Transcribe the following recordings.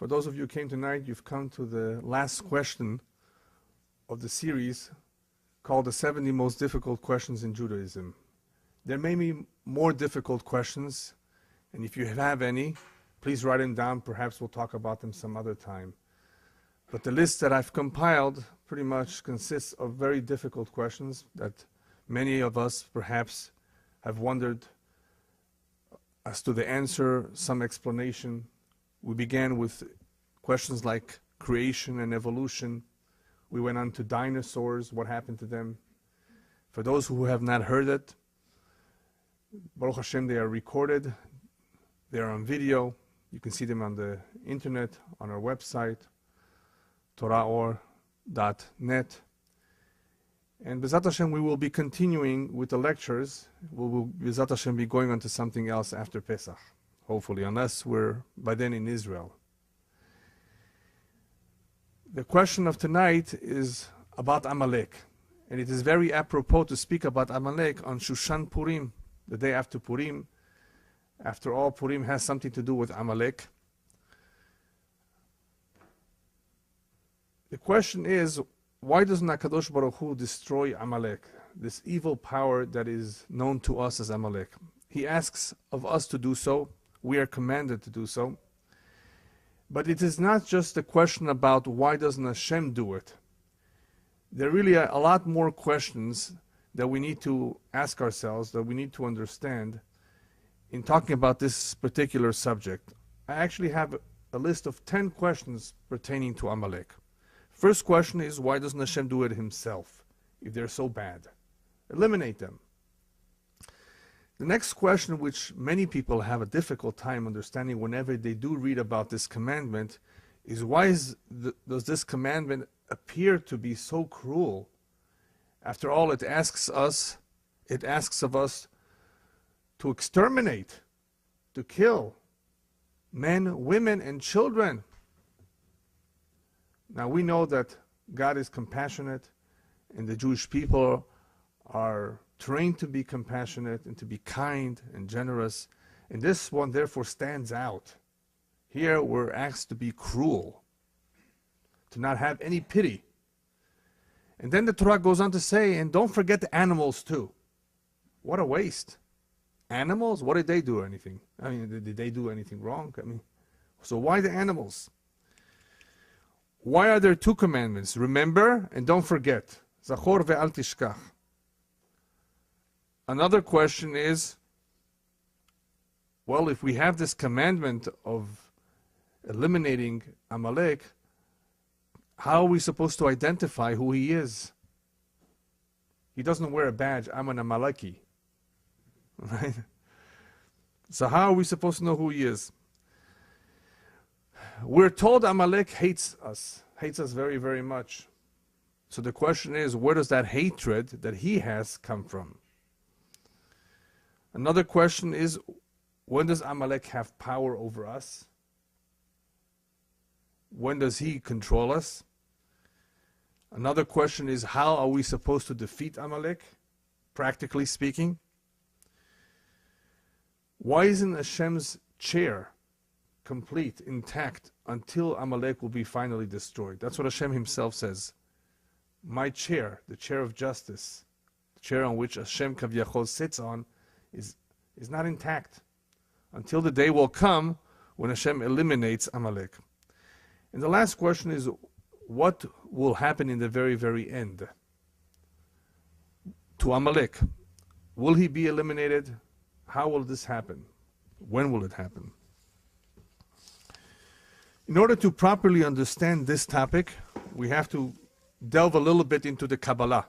For those of you who came tonight, you've come to the last question of the series called the 70 Most Difficult Questions in Judaism. There may be more difficult questions, and if you have any, please write them down. Perhaps we'll talk about them some other time. But the list that I've compiled pretty much consists of very difficult questions that many of us perhaps have wondered as to the answer, some explanation. We began with questions like creation and evolution. We went on to dinosaurs, what happened to them. For those who have not heard it, Baruch Hashem, they are recorded. They are on video. You can see them on the internet, on our website, toraor.net. And B'ezrat Hashem, we will be continuing with the lectures. We will, B'ezrat Hashem, be going on to something else after Pesach, hopefully, unless we're by then in Israel. The question of tonight is about Amalek. And it is very apropos to speak about Amalek on Shushan Purim, the day after Purim. After all, Purim has something to do with Amalek. The question is, why doesn't HaKadosh Baruch Hu destroy Amalek, this evil power that is known to us as Amalek? He asks of us to do so. We are commanded to do so. But it is not just a question about why doesn't Hashem do it. There are really a lot more questions that we need to ask ourselves, that we need to understand in talking about this particular subject. I actually have a list of 10 questions pertaining to Amalek. First question is, why doesn't Hashem do it himself if they're so bad? Eliminate them. The next question, which many people have a difficult time understanding whenever they do read about this commandment, is why does this commandment appear to be so cruel? After all, it asks of us to exterminate, to kill men, women, and children. Now we know that God is compassionate, and the Jewish people are trained to be compassionate and to be kind and generous, and this one therefore stands out. Here we're asked to be cruel, to not have any pity. And then the Torah goes on to say, and don't forget the animals too. What a waste. Animals? What did they do? Anything? I mean, did they do anything wrong? I mean, so why the animals? Why are there two commandments? Remember and don't forget. Zachor ve'al tishkach. Another question is, well, if we have this commandment of eliminating Amalek, how are we supposed to identify who he is? He doesn't wear a badge, I'm an Amaleki. Right? So how are we supposed to know who he is? We're told Amalek hates us very, very much. So the question is, where does that hatred that he has come from? Another question is, when does Amalek have power over us? When does he control us? Another question is, how are we supposed to defeat Amalek, practically speaking? Why isn't Hashem's chair complete, intact, until Amalek will be finally destroyed? That's what Hashem himself says. My chair, the chair of justice, the chair on which Hashem Kavyachol sits on, is not intact until the day will come when Hashem eliminates Amalek. And the last question is, what will happen in the very, very end to Amalek? Will he be eliminated? How will this happen? When will it happen? In order to properly understand this topic, we have to delve a little bit into the Kabbalah.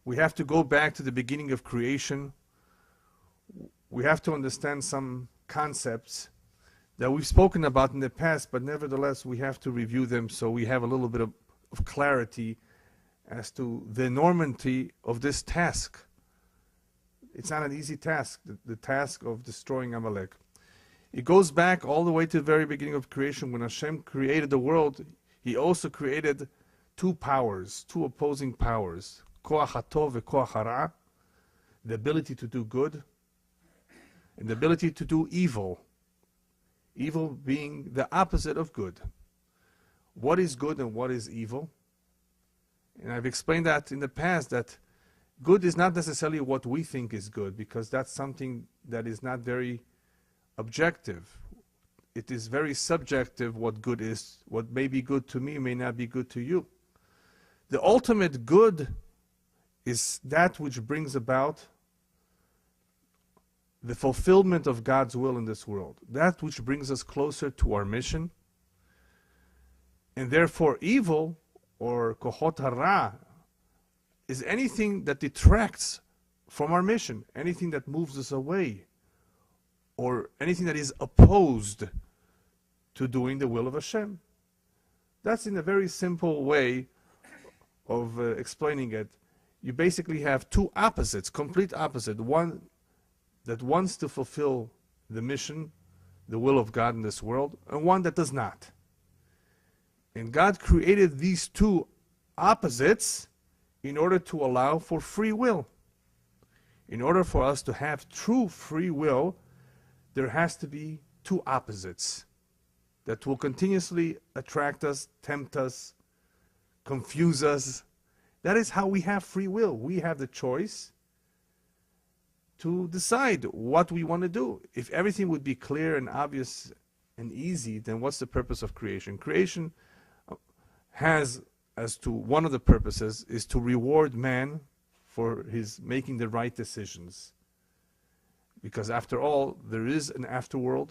We have to go back to the beginning of creation. We have to understand some concepts that we've spoken about in the past, but nevertheless we have to review them so we have a little bit of clarity as to the enormity of this task. It's not an easy task, the task of destroying Amalek. It goes back all the way to the very beginning of creation. When Hashem created the world, he also created two powers, two opposing powers, koach hatov and koach hara, the ability to do good and the ability to do evil. Evil being the opposite of good. What is good and what is evil? And I've explained that in the past, that good is not necessarily what we think is good, because that's something that is not very objective. It is very subjective what good is. What may be good to me may not be good to you. The ultimate good is that which brings about the fulfillment of God's will in this world. That which brings us closer to our mission. And therefore evil, or kohot hara, is anything that detracts from our mission, anything that moves us away, or anything that is opposed to doing the will of Hashem. That's in a very simple way of explaining it. You basically have two opposites, complete opposite. One that wants to fulfill the mission, the will of God in this world, and one that does not. And God created these two opposites in order to allow for free will. In order for us to have true free will, there has to be two opposites that will continuously attract us, tempt us, confuse us. That is how we have free will. We have the choice to decide what we want to do. If everything would be clear and obvious and easy, then what's the purpose of creation? Creation has, as to one of the purposes, is to reward man for his making the right decisions. Because after all, there is an afterworld,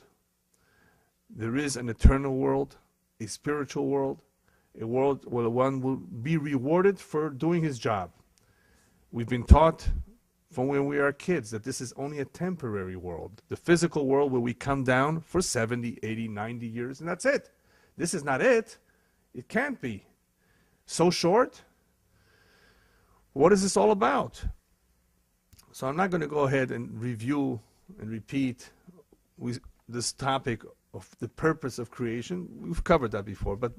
there is an eternal world, a spiritual world, a world where one will be rewarded for doing his job. We've been taught from when we are kids that this is only a temporary world. The physical world where we come down for 70, 80, 90 years, and that's it. This is not it. It can't be. So short? What is this all about? So I'm not going to go ahead and review and repeat this topic of the purpose of creation. We've covered that before, but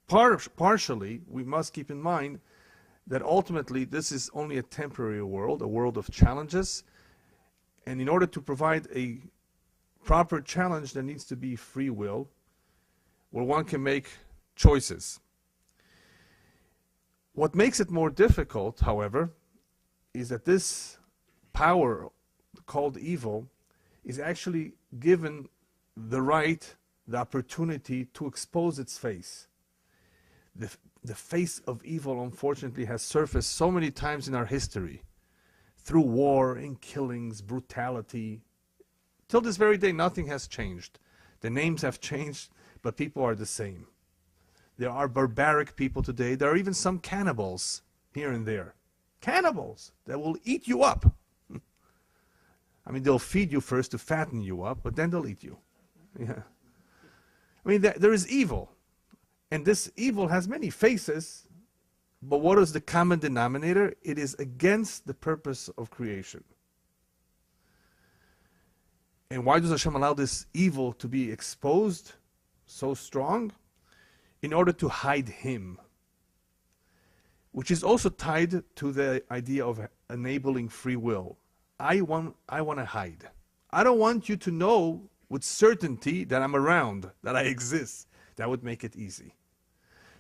partially we must keep in mind that ultimately this is only a temporary world, a world of challenges, and in order to provide a proper challenge, there needs to be free will, where one can make choices. What makes it more difficult, however, is that this power called evil is actually given the right, the opportunity to expose its face. The face of evil, unfortunately, has surfaced so many times in our history, through war and killings, brutality. Till this very day, nothing has changed. The names have changed, but people are the same. There are barbaric people today. There are even some cannibals here and there. Cannibals that will eat you up. I mean, they'll feed you first to fatten you up, but then they'll eat you. Yeah. I mean, there is evil. And this evil has many faces, but what is the common denominator? It is against the purpose of creation. And why does Hashem allow this evil to be exposed so strong? In order to hide Him, which is also tied to the idea of enabling free will. I want to hide. I don't want you to know with certainty that I'm around, that I exist. That would make it easy.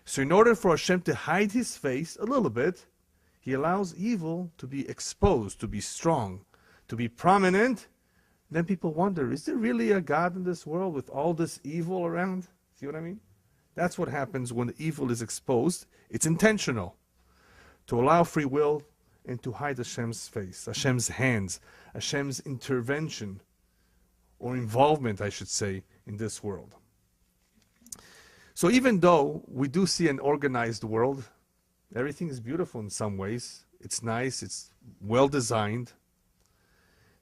So in order for Hashem to hide His face a little bit, He allows evil to be exposed, to be strong, to be prominent. Then people wonder, is there really a God in this world with all this evil around? See what I mean? That's what happens when the evil is exposed. It's intentional. To allow free will and to hide Hashem's face, Hashem's hands, Hashem's intervention, or involvement, I should say, in this world. So even though we do see an organized world, everything is beautiful in some ways, it's nice, it's well designed,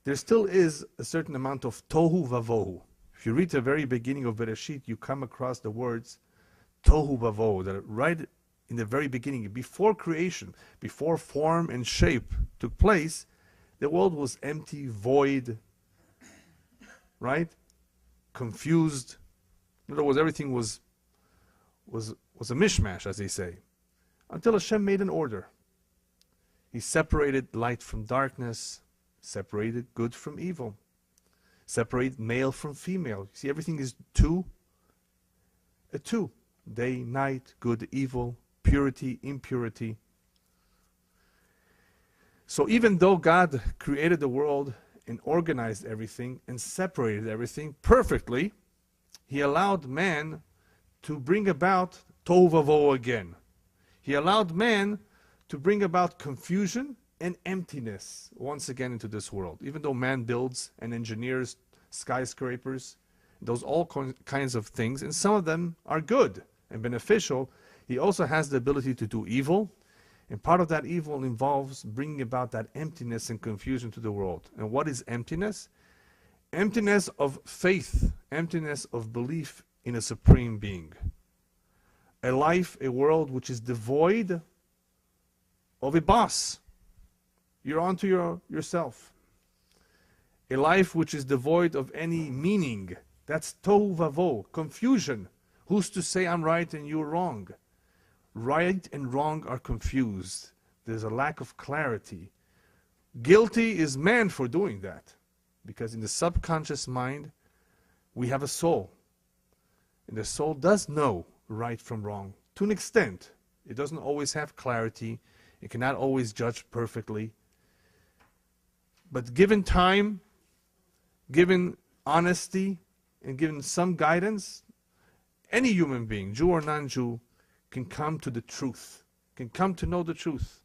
there still is a certain amount of tohu vavohu. If you read the very beginning of Bereshit, you come across the words tohu vavohu, that right in the very beginning, before creation, before form and shape took place, the world was empty, void, right? Confused. In other words, everything was a mishmash, as they say, until Hashem made an order. He separated light from darkness, separated good from evil. Separate male from female. See, everything is two. A two. Day, night, good, evil, purity, impurity. So even though God created the world and organized everything and separated everything perfectly, he allowed man to bring about tohu vavohu again. He allowed man to bring about confusion and emptiness once again into this world. Even though man builds and engineers skyscrapers, those all kinds of things, and some of them are good and beneficial, he also has the ability to do evil. And part of that evil involves bringing about that emptiness and confusion to the world. And what is emptiness? Emptiness of faith, emptiness of belief in a supreme being. A life, a world which is devoid of a boss. You're onto yourself. A life which is devoid of any meaning. That's tohu vavohu, confusion. Who's to say I'm right and you're wrong? Right and wrong are confused. There's a lack of clarity. Guilty is man for doing that. Because in the subconscious mind, we have a soul. And the soul does know right from wrong. To an extent. It doesn't always have clarity. It cannot always judge perfectly. But given time, given honesty, and given some guidance, any human being, Jew or non-Jew, can come to the truth, can come to know the truth.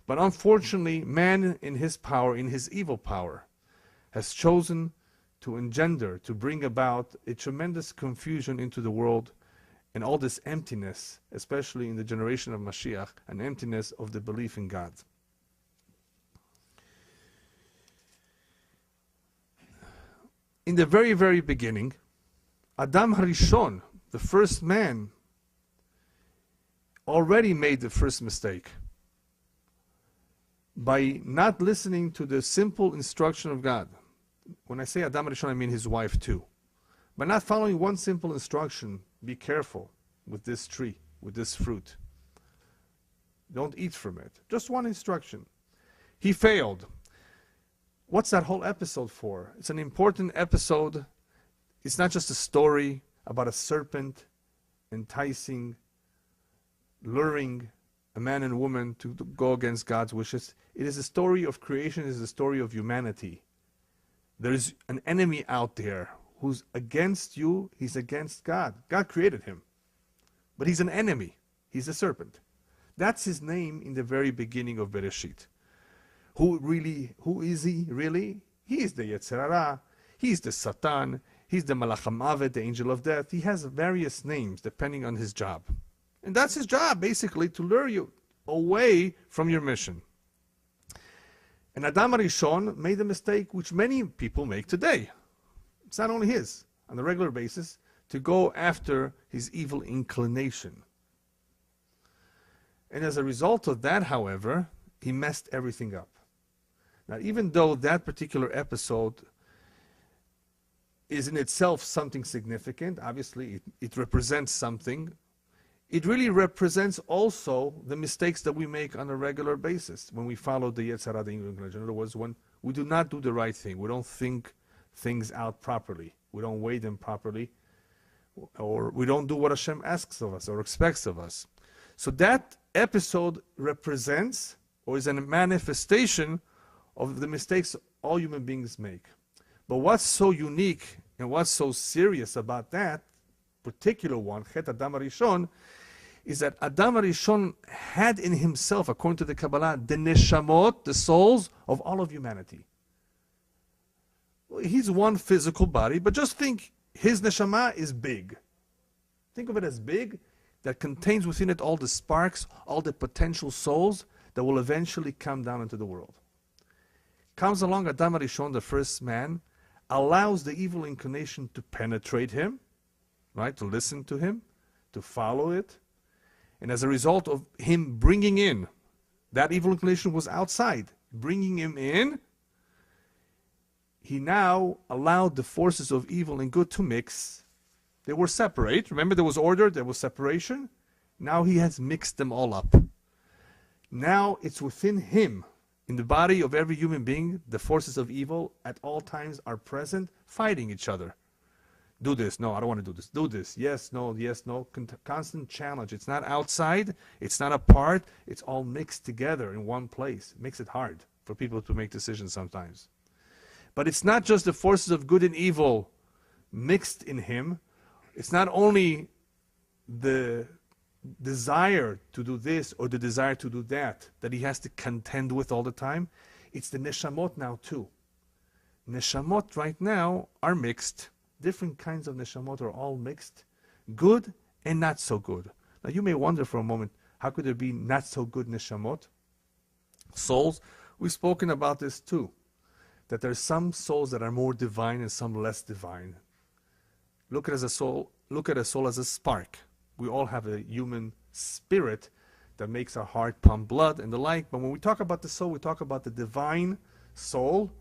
But unfortunately, man in his power, in his evil power, has chosen to engender, to bring about a tremendous confusion into the world and all this emptiness, especially in the generation of Mashiach, an emptiness of the belief in God. In the very, very beginning, Adam Harishon, the first man, already made the first mistake by not listening to the simple instruction of God. When I say Adam Harishon, I mean his wife too. By not following one simple instruction, be careful with this tree, with this fruit. Don't eat from it. Just one instruction. He failed. What's that whole episode for? It's an important episode. It's not just a story about a serpent enticing, luring a man and woman to go against God's wishes. It is a story of creation. It is a story of humanity. There is an enemy out there who's against you. He's against God. God created him. But he's an enemy. He's a serpent. That's his name in the very beginning of Bereshit. Who is he really? He is the Yetzer Hara. He's the Satan. He's the Malach HaMavet, the angel of death. He has various names depending on his job. And that's his job, basically, to lure you away from your mission. And Adam Harishon made a mistake which many people make today. It's not only his, on a regular basis, to go after his evil inclination. And as a result of that, however, he messed everything up. Now, even though that particular episode is in itself something significant, obviously it represents something, it really represents also the mistakes that we make on a regular basis when we follow the Yetzer Hara, the evil inclination. In other words, when we do not do the right thing, we don't think things out properly, we don't weigh them properly, or we don't do what Hashem asks of us or expects of us. So that episode represents, or is a manifestation of the mistakes all human beings make. But what's so unique and what's so serious about that particular one, Chet Adam Harishon, is that Adam Harishon had in himself, according to the Kabbalah, the neshamot, the souls of all of humanity. He's one physical body, but just think his neshama is big. Think of it as big, that contains within it all the sparks, all the potential souls that will eventually come down into the world. Comes along Adam Harishon, the first man, allows the evil inclination to penetrate him, right, to listen to him, to follow it. And as a result of him bringing in, that evil inclination was outside, bringing him in, he now allowed the forces of evil and good to mix. They were separate. Remember, there was order, there was separation. Now he has mixed them all up. Now it's within him In the body of every human being, the forces of evil at all times are present, fighting each other. Do this. No, I don't want to do this. Do this. Yes, no, yes, no. Constant challenge. It's not outside. It's not apart. It's all mixed together in one place. It makes it hard for people to make decisions sometimes. But it's not just the forces of good and evil mixed in him. It's not only the desire to do this or the desire to do that he has to contend with all the time. It's the neshamot now too. Neshamot right now are mixed. Different kinds of neshamot are all mixed. Good and not so good. Now you may wonder for a moment, how could there be not so good neshamot? Souls, we've spoken about this too. That there's some souls that are more divine and some less divine. Look at a soul as a spark. We all have a human spirit that makes our heart pump blood and the like. But when we talk about the soul, we talk about the divine soul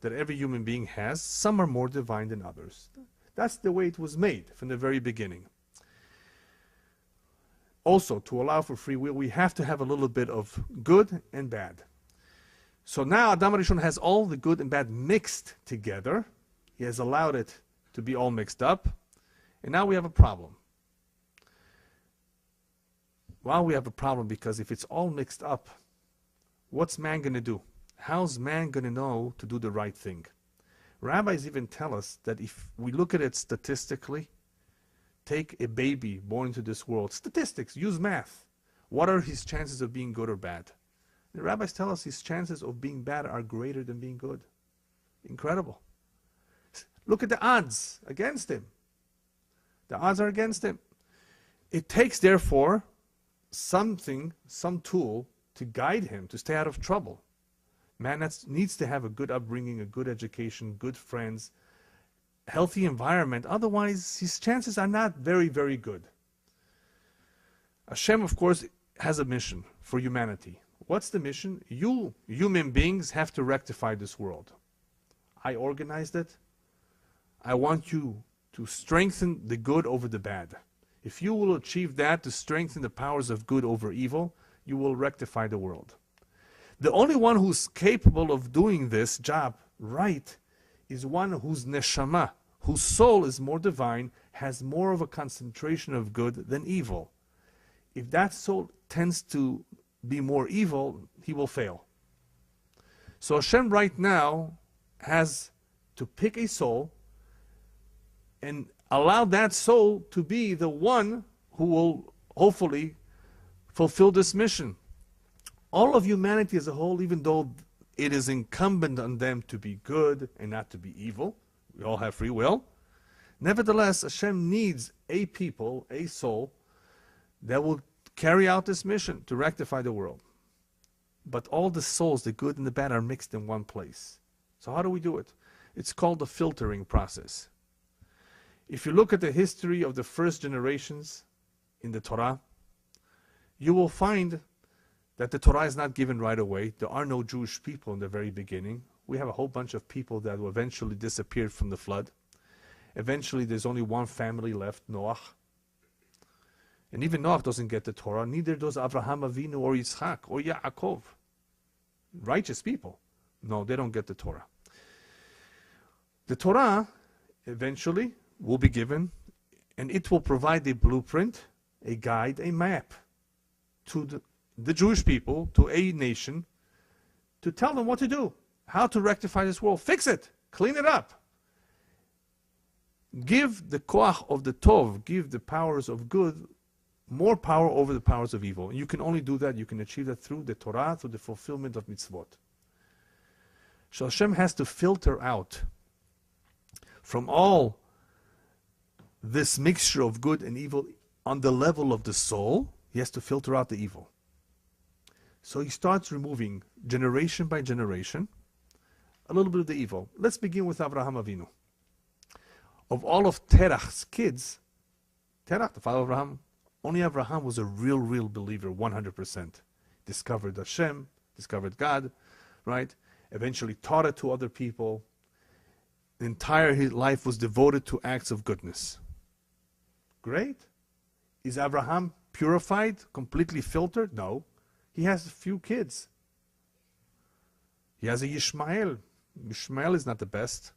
that every human being has. Some are more divine than others. That's the way it was made from the very beginning. Also, to allow for free will, we have to have a little bit of good and bad. So now Adam Rishon has all the good and bad mixed together. He has allowed it to be all mixed up. And now we have a problem. Well, we have a problem because if it's all mixed up, what's man going to do? How's man going to know to do the right thing? Rabbis even tell us that if we look at it statistically, take a baby born into this world, statistics, use math. What are his chances of being good or bad? The rabbis tell us his chances of being bad are greater than being good. Incredible. Look at the odds against him. The odds are against him. It takes, therefore, some tool to guide him, to stay out of trouble. Man needs to have a good upbringing, a good education, good friends, healthy environment. Otherwise, his chances are not very, very good. Hashem, of course, has a mission for humanity. What's the mission? You, human beings, have to rectify this world. I organized it. I want you to strengthen the good over the bad. If you will achieve that, to strengthen the powers of good over evil, you will rectify the world. The only one who's capable of doing this job right is one whose neshama, whose soul is more divine, has more of a concentration of good than evil. If that soul tends to be more evil, he will fail. So Hashem right now has to pick a soul and allow that soul to be the one who will hopefully fulfill this mission. All of humanity as a whole, even though it is incumbent on them to be good and not to be evil, we all have free will, nevertheless, Hashem needs a people, a soul, that will carry out this mission to rectify the world. But all the souls, the good and the bad, are mixed in one place. So how do we do it? It's called the filtering process. If you look at the history of the first generations in the Torah, you will find that the Torah is not given right away. There are no Jewish people in the very beginning. We have a whole bunch of people that will eventually disappeared from the flood. Eventually there's only one family left, Noach. And even Noach doesn't get the Torah, neither does Avraham Avinu or Yitzchak or Yaakov. Righteous people. No, they don't get the Torah. The Torah eventually will be given, and it will provide a blueprint, a guide, a map to the Jewish people, to a nation, to tell them what to do, how to rectify this world, fix it, clean it up. Give the koach of the tov, give the powers of good, more power over the powers of evil. And you can only do that, you can achieve that through the Torah, through the fulfillment of mitzvot. So Hashem has to filter out from all this mixture of good and evil on the level of the soul. He has to filter out the evil. So he starts removing, generation by generation, a little bit of the evil. Let's begin with Avraham Avinu. Of all of Terach's kids, Terach, the father of Abraham, only Avraham was a real believer, 100%. Discovered Hashem, discovered God, right? Eventually taught it to other people. The entire his life was devoted to acts of goodness. Great. Is Abraham purified, completely filtered? No. He has a few kids. He has a Yishmael. Yishmael is not the best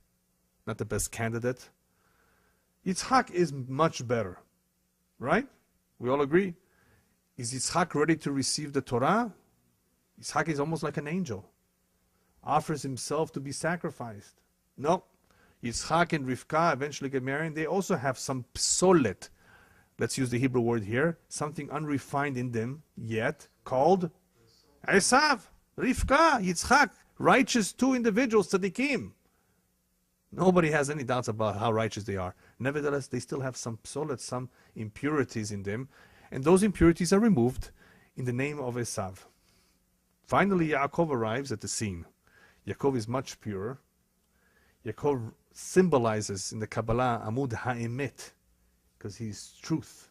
candidate. Yitzhak is much better, right? We all agree. Is Yitzhak ready to receive the Torah? Yitzhak is almost like an angel. Offers himself to be sacrificed. No. Yitzhak and Rivka eventually get married. They also have some psolet. Let's use the Hebrew word here. Something unrefined in them yet, called Esav, Rivka, Yitzhak. Righteous two individuals, tzaddikim. Nobody has any doubts about how righteous they are. Nevertheless, they still have some psolet, some impurities in them. And those impurities are removed in the name of Esav. Finally, Yaakov arrives at the scene. Yaakov is much purer. Yaakov symbolizes in the Kabbalah Amud Ha'emet, because he's truth.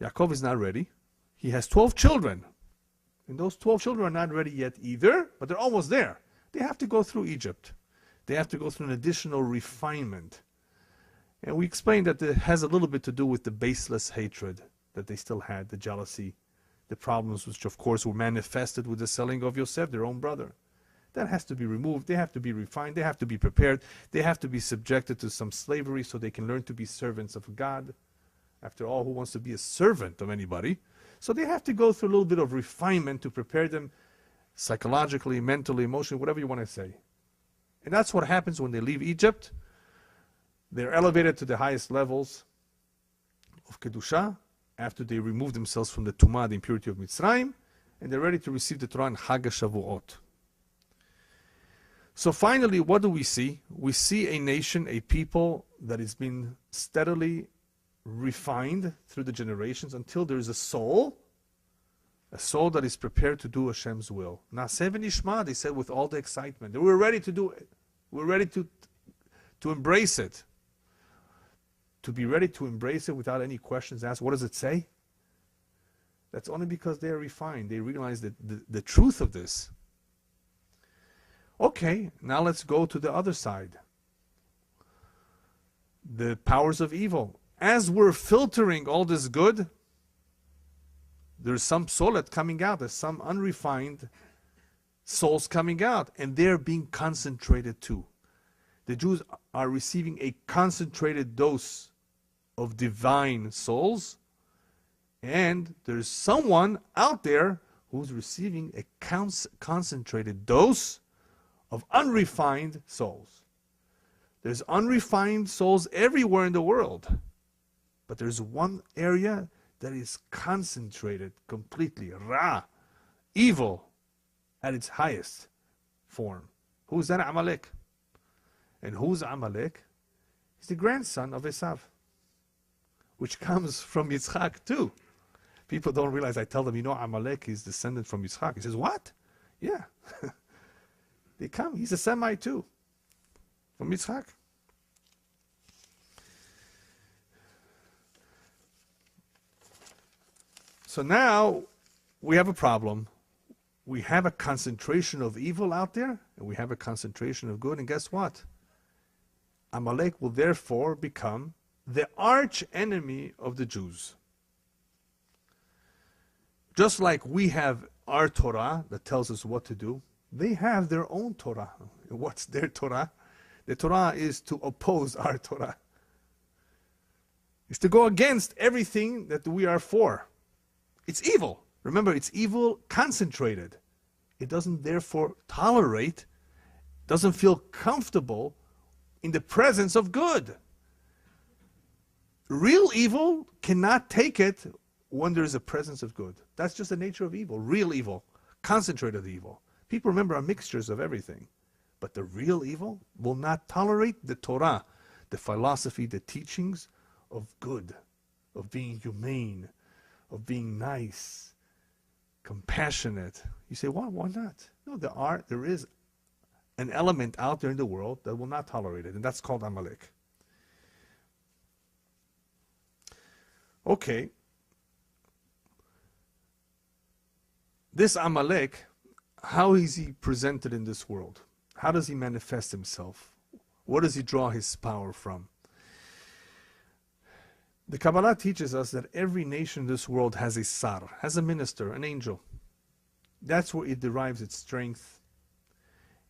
Yaakov is not ready. He has 12 children. And those 12 children are not ready yet either, but they're almost there. They have to go through Egypt. They have to go through an additional refinement. And we explained that it has a little bit to do with the baseless hatred that they still had, the jealousy, the problems which of course were manifested with the selling of Yosef, their own brother. That has to be removed. They have to be refined. They have to be prepared. They have to be subjected to some slavery so they can learn to be servants of God. After all, who wants to be a servant of anybody? So they have to go through a little bit of refinement to prepare them psychologically, mentally, emotionally, whatever you want to say. And that's what happens when they leave Egypt. They're elevated to the highest levels of Kedusha after they remove themselves from the Tumah, the impurity of Mitzrayim, and they're ready to receive the Torah in Chag HaShavuot. So finally, what do we see? We see a nation, a people that has been steadily refined through the generations until there is a soul that is prepared to do Hashem's will. Naaseh v'nishma, they said with all the excitement. They were ready to do it. We're ready to embrace it. To be ready to embrace it without any questions asked. What does it say? That's only because they are refined. They realize that the truth of this. Okay, now let's go to the other side. The powers of evil. As we're filtering all this good, there's some psolet coming out. There's some unrefined souls coming out. And they're being concentrated too. The Jews are receiving a concentrated dose of divine souls. And there's someone out there who's receiving a concentrated dose of unrefined souls. There's unrefined souls everywhere in the world. But there's one area that is concentrated completely. Ra, evil at its highest form. Who's that? Amalek. And who's Amalek? He's the grandson of Esav, which comes from Yitzchak too. People don't realize, I tell them, Amalek is descendant from Yitzchak. He says, what? Yeah. They come. He's a Semite too, from Yitzchak. So now we have a problem. We have a concentration of evil out there, and we have a concentration of good. And guess what? Amalek will therefore become the arch enemy of the Jews. Just like we have our Torah that tells us what to do, they have their own Torah. What's their Torah? The Torah is to oppose our Torah. It's to go against everything that we are for. It's evil. Remember, it's evil concentrated. It doesn't therefore tolerate, doesn't feel comfortable in the presence of good. Real evil cannot take it when there is a presence of good. That's just the nature of evil. Real evil, concentrated evil. People, remember, are mixtures of everything. But the real evil will not tolerate the Torah, the philosophy, the teachings of good, of being humane, of being nice, compassionate. You say, why not? No, there is an element out there in the world that will not tolerate it, and that's called Amalek. Okay. This Amalek, how is he presented in this world? How does he manifest himself? Where does he draw his power from? The Kabbalah teaches us that every nation in this world has a sar, has a minister, an angel. That's where it derives its strength,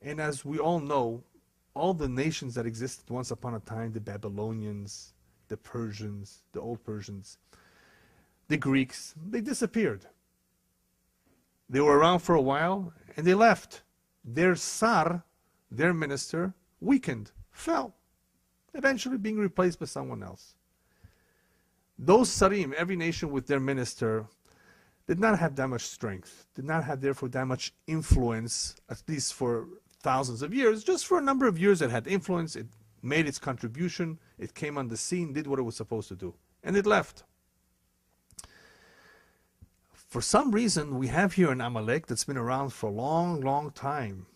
And as we all know, all the nations that existed once upon a time, the Babylonians, the Persians, the old Persians, the Greeks, they disappeared. They were around for a while and they left. Their Tsar, their minister, weakened, fell, eventually being replaced by someone else. Those Tsarim, every nation with their minister, did not have that much strength, did not have therefore that much influence, at least for thousands of years. Just for a number of years it had influence, it made its contribution, it came on the scene, did what it was supposed to do, and it left. For some reason, we have here an Amalek that's been around for a long, long time.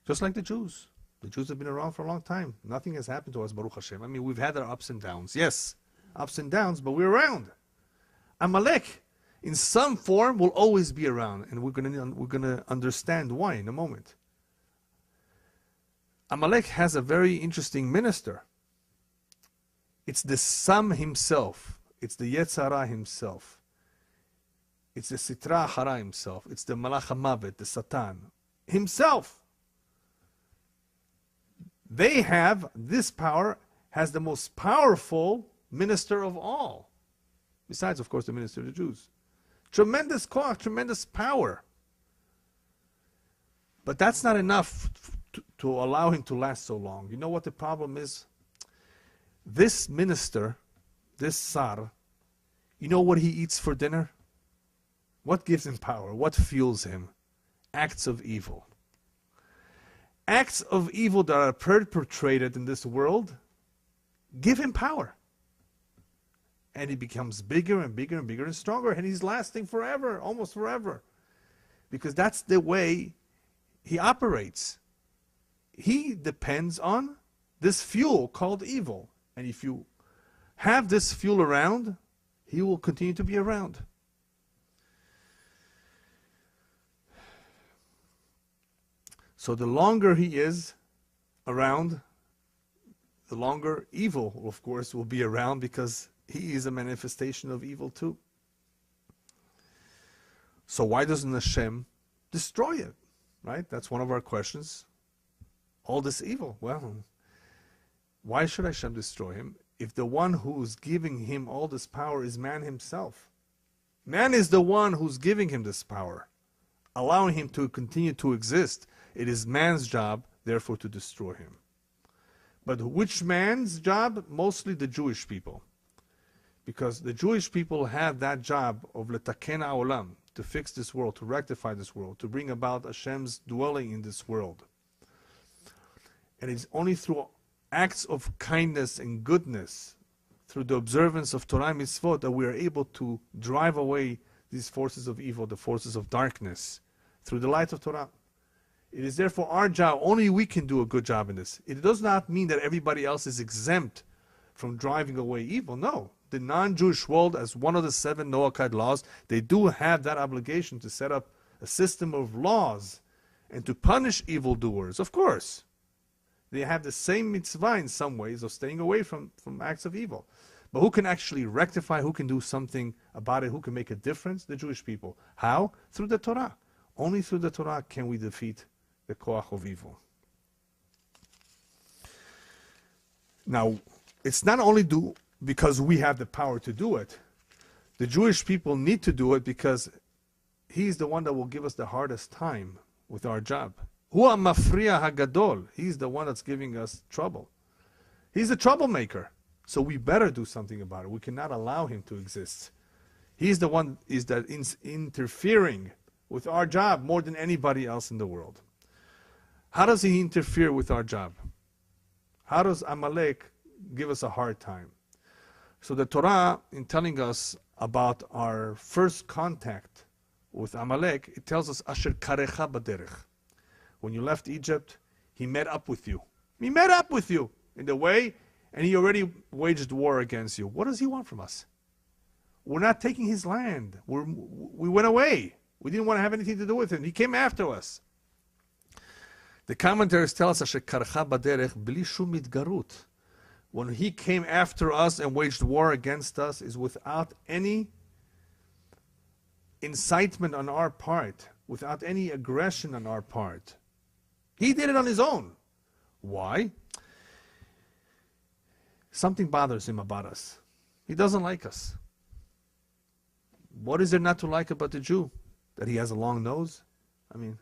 Just like the Jews. The Jews have been around for a long time. Nothing has happened to us, Baruch Hashem. I mean, we've had our ups and downs. Yes, ups and downs, but we're around. Amalek, in some form, will always be around, and we're gonna understand why in a moment. Amalek has a very interesting minister. It's the Sam himself. It's the Yetzirah himself. It's the Sitra Hara himself. It's the Malach HaMavet, the Satan himself. They have, this power has the most powerful minister of all. Besides, of course, the minister of the Jews. Tremendous koach, tremendous power. But that's not enough to allow him to last so long. You know what the problem is? This minister, this Tsar, you know what he eats for dinner? What gives him power? What fuels him? Acts of evil. Acts of evil that are perpetrated in this world give him power. And he becomes bigger and bigger and bigger and stronger, and he's lasting forever, almost forever. Because that's the way he operates. He depends on this fuel called evil. And if you have this fuel around, he will continue to be around. So the longer he is around, the longer evil, of course, will be around, because he is a manifestation of evil too. So why doesn't Hashem destroy it? Right? That's one of our questions. All this evil. Well, why should Hashem destroy him if the one who's giving him all this power is man himself? Man is the one who's giving him this power, allowing him to continue to exist. It is man's job, therefore, to destroy him. But which man's job? Mostly the Jewish people. Because the Jewish people have that job of letaken ha'olam, to fix this world, to rectify this world, to bring about Hashem's dwelling in this world. And it's only through acts of kindness and goodness, through the observance of Torah and Mitzvot, that we are able to drive away these forces of evil, the forces of darkness, through the light of Torah. It is therefore our job, only we can do a good job in this. It does not mean that everybody else is exempt from driving away evil. No. The non-Jewish world, as one of the 7 Noahide laws, they do have that obligation to set up a system of laws and to punish evildoers. Of course. They have the same mitzvah in some ways of staying away from acts of evil. But who can actually rectify, who can do something about it, who can make a difference? The Jewish people. How? Through the Torah. Only through the Torah can we defeat the koach of evil. Now, it's not only because we have the power to do it. The Jewish people need to do it because he's the one that will give us the hardest time with our job. Hua mafriya hagadol. He's the one that's giving us trouble. He's a troublemaker. So we better do something about it. We cannot allow him to exist. He's the one that interfering with our job more than anybody else in the world. How does he interfere with our job? How does Amalek give us a hard time? So the Torah, in telling us about our first contact with Amalek, it tells us, Asher karecha baderech. When you left Egypt, he met up with you. He met up with you in the way, and he already waged war against you. What does he want from us? We're not taking his land. We went away. We didn't want to have anything to do with him. He came after us. The commentaries tell us, Asher karecha baderech bli shum mitgarut. When he came after us and waged war against us, is without any incitement on our part, without any aggression on our part. He did it on his own. Why? Something bothers him about us. He doesn't like us. What is there not to like about the Jew? That he has a long nose? I mean,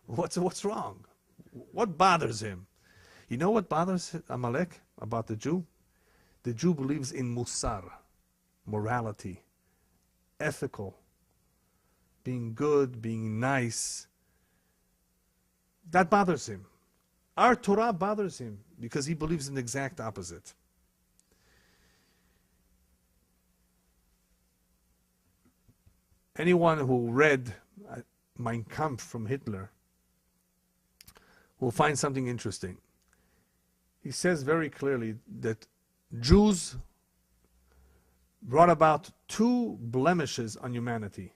what's wrong? What bothers him? You know what bothers Amalek about the Jew? The Jew believes in musar, morality, ethical, being good, being nice. That bothers him. Our Torah bothers him because he believes in the exact opposite. Anyone who read Mein Kampf from Hitler will find something interesting. He says very clearly that Jews brought about 2 blemishes on humanity.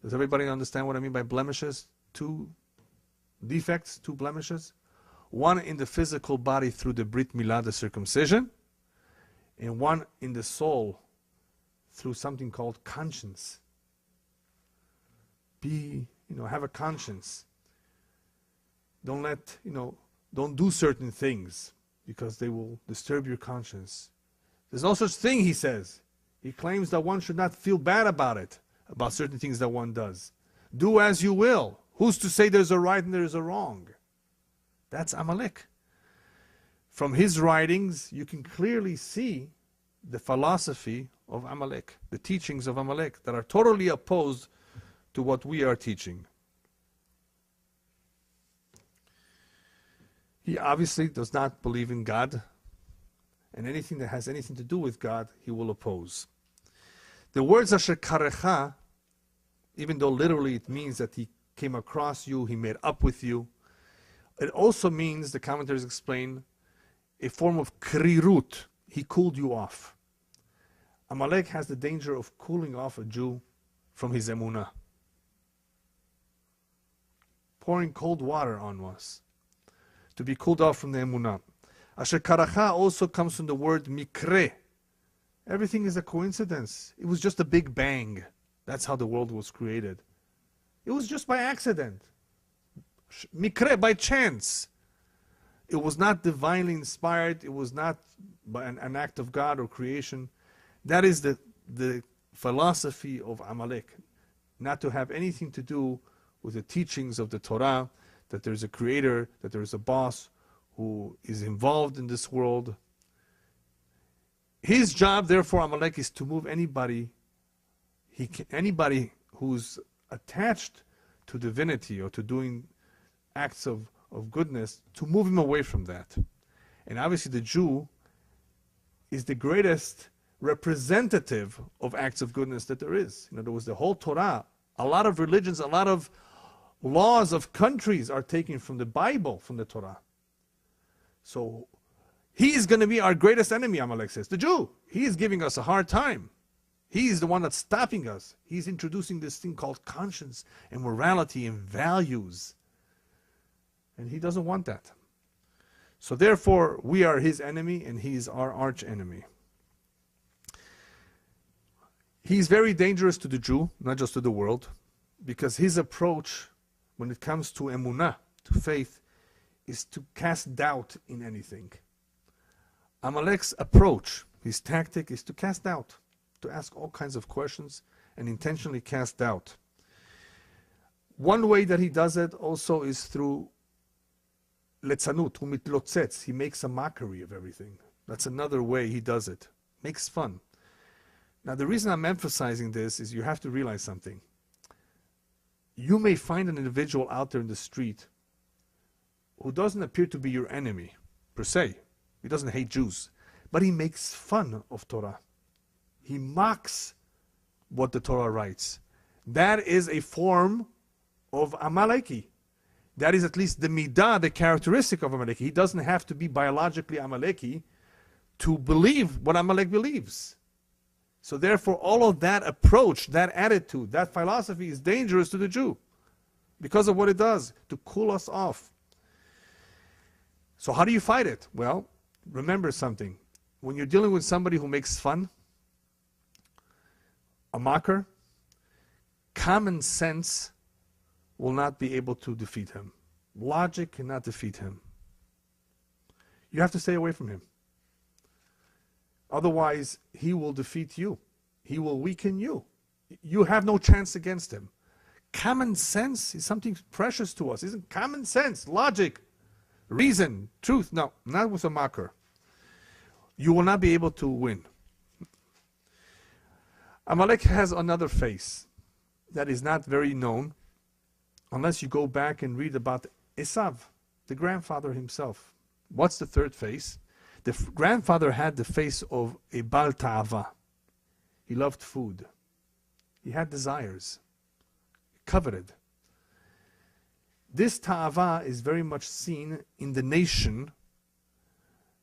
Does everybody understand what I mean by blemishes? 2 defects, 2 blemishes. One in the physical body through the Brit Milah, the circumcision, and one in the soul through something called conscience. Have a conscience. Don't don't do certain things because they will disturb your conscience. There's no such thing, he says. He claims that one should not feel bad about it, about certain things that one does. Do as you will. Who's to say there's a right and there's a wrong? That's Amalek. From his writings, you can clearly see the philosophy of Amalek, the teachings of Amalek that are totally opposed to what we are teaching. He obviously does not believe in God, and anything that has anything to do with God, he will oppose. The words Asher Karecha, even though literally it means that he came across you, he made up with you, it also means, the commentators explain, a form of krirut. He cooled you off. Amalek has the danger of cooling off a Jew from his emunah. Pouring cold water on us. To be cooled off from the emunah. Asher Karacha also comes from the word mikre. Everything is a coincidence. It was just a big bang. That's how the world was created. It was just by accident. Mikre, by chance. It was not divinely inspired. It was not by an act of God or creation. That is the philosophy of Amalek. Not to have anything to do with the teachings of the Torah, that there's a creator, that there's a boss who is involved in this world. His job, therefore, Amalek, is to move anybody who's attached to divinity or to doing acts of goodness, to move him away from that. And obviously the Jew is the greatest representative of acts of goodness that there is. In other words, the whole Torah, a lot of religions, a lot of laws of countries are taken from the Bible, from the Torah. So he is going to be our greatest enemy, Amalek says. The Jew. He is giving us a hard time. He is the one that's stopping us. He's introducing this thing called conscience and morality and values. And he doesn't want that. So therefore, we are his enemy and he is our arch enemy. He's very dangerous to the Jew, not just to the world, because his approach when it comes to emunah, to faith, is to cast doubt in anything. Amalek's approach, his tactic, is to cast doubt, to ask all kinds of questions and intentionally cast doubt. One way that he does it also is through letzanut, umitlotzetz. He makes a mockery of everything. That's another way he does it. Makes fun. Now the reason I'm emphasizing this is you have to realize something. You may find an individual out there in the street who doesn't appear to be your enemy, per se. He doesn't hate Jews. But he makes fun of Torah. He mocks what the Torah writes. That is a form of Amaleki. That is at least the midah, the characteristic of Amaleki. He doesn't have to be biologically Amaleki to believe what Amalek believes. So therefore, all of that approach, that attitude, that philosophy is dangerous to the Jew because of what it does, to cool us off. So how do you fight it? Well, remember something. When you're dealing with somebody who makes fun, a mocker, common sense will not be able to defeat him. Logic cannot defeat him. You have to stay away from him. Otherwise, he will defeat you. He will weaken you. You have no chance against him. Common sense is something precious to us, isn't common sense, logic, reason, truth. No, not with a marker. You will not be able to win. Amalek has another face that is not very known unless you go back and read about Esav, the grandfather himself. What's the third face? The grandfather had the face of a Bal Ta'ava. He loved food. He had desires. He coveted. This Ta'ava is very much seen in the nation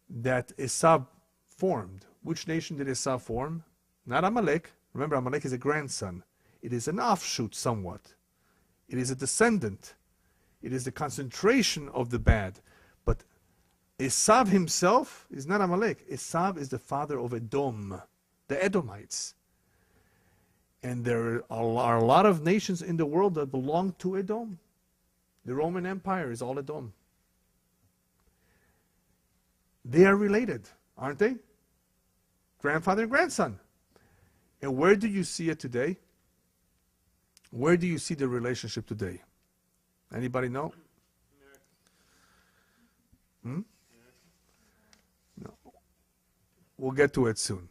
that Esav formed. Which nation did Esav form? Not Amalek. Remember, Amalek is a grandson. It is an offshoot somewhat. It is a descendant. It is the concentration of the bad. But Esav himself is not Amalek. Esav is the father of Edom, the Edomites. And there are a lot of nations in the world that belong to Edom. The Roman Empire is all Edom. They are related, aren't they? Grandfather and grandson. And where do you see it today? Where do you see the relationship today? Anybody know? No. We'll get to it soon.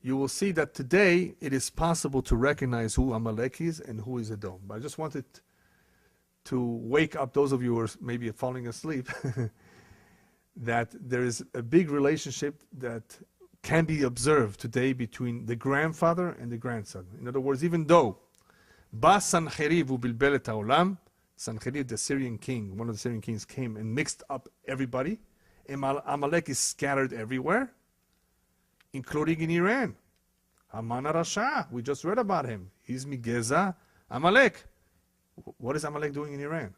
You will see that today it is possible to recognize who Amalek is and who is Edom. But I just wanted to wake up those of you who are maybe falling asleep that there is a big relationship that can be observed today between the grandfather and the grandson. In other words, even though Ba Sancheriv ubilbel et haolam, Sancheriv, the Syrian king, one of the Syrian kings, came and mixed up everybody, and Amalek is scattered everywhere, including in Iran. Haman Rasha, we just read about him. He's Migeza Amalek. What is Amalek doing in Iran?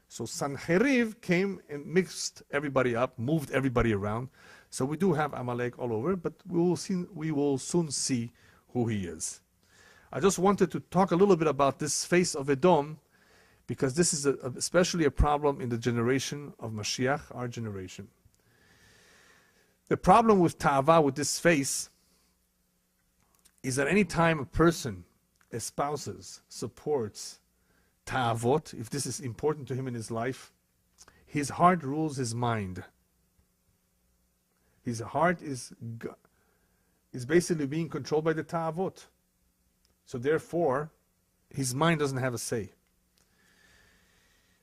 So Sancheriv came and mixed everybody up, moved everybody around. So we do have Amalek all over, but we will soon see who he is. I just wanted to talk a little bit about this face of Edom, because this is especially a problem in the generation of Mashiach, our generation. The problem with Ta'ava, with this face, is that any time a person espouses, supports Ta'avot, if this is important to him in his life, his heart rules his mind. His heart is basically being controlled by the Ta'avot. So therefore, his mind doesn't have a say.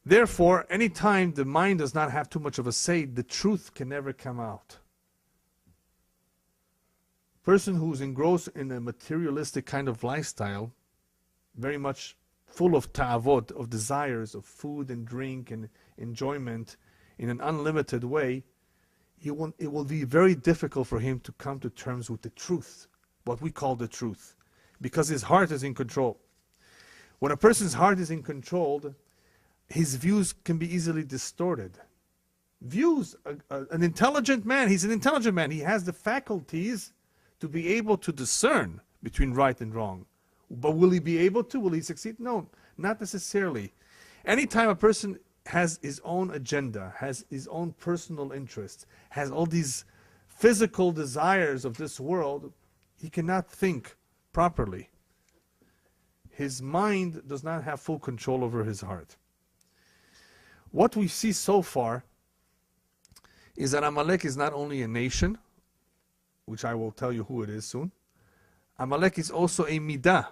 Therefore, any time the mind does not have too much of a say, the truth can never come out. Person who's engrossed in a materialistic kind of lifestyle, very much full of ta'avot, of desires, of food and drink and enjoyment in an unlimited way, it will be very difficult for him to come to terms with the truth, what we call the truth, because his heart is in control. When a person's heart is in control, his views can be easily distorted. Views, an intelligent man, he's an intelligent man. He has the faculties to be able to discern between right and wrong. But will he be able to? Will he succeed? No, not necessarily. Anytime a person has his own agenda, has his own personal interests, has all these physical desires of this world, he cannot think properly. His mind does not have full control over his heart. What we see so far is that Amalek is not only a nation, which I will tell you who it is soon. Amalek is also a midah.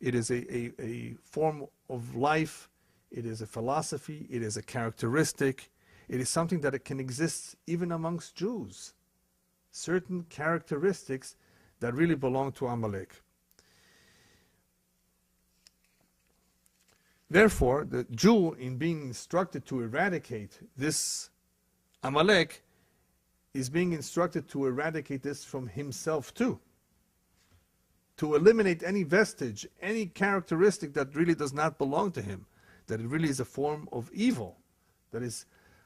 It is a form of life. It is a philosophy. It is a characteristic. It is something that it can exist even amongst Jews. Certain characteristics that really belong to Amalek. Therefore, the Jew, in being instructed to eradicate this Amalek, is being instructed to eradicate this from himself too. To eliminate any vestige, any characteristic that really does not belong to him, that it really is a form of evil, that is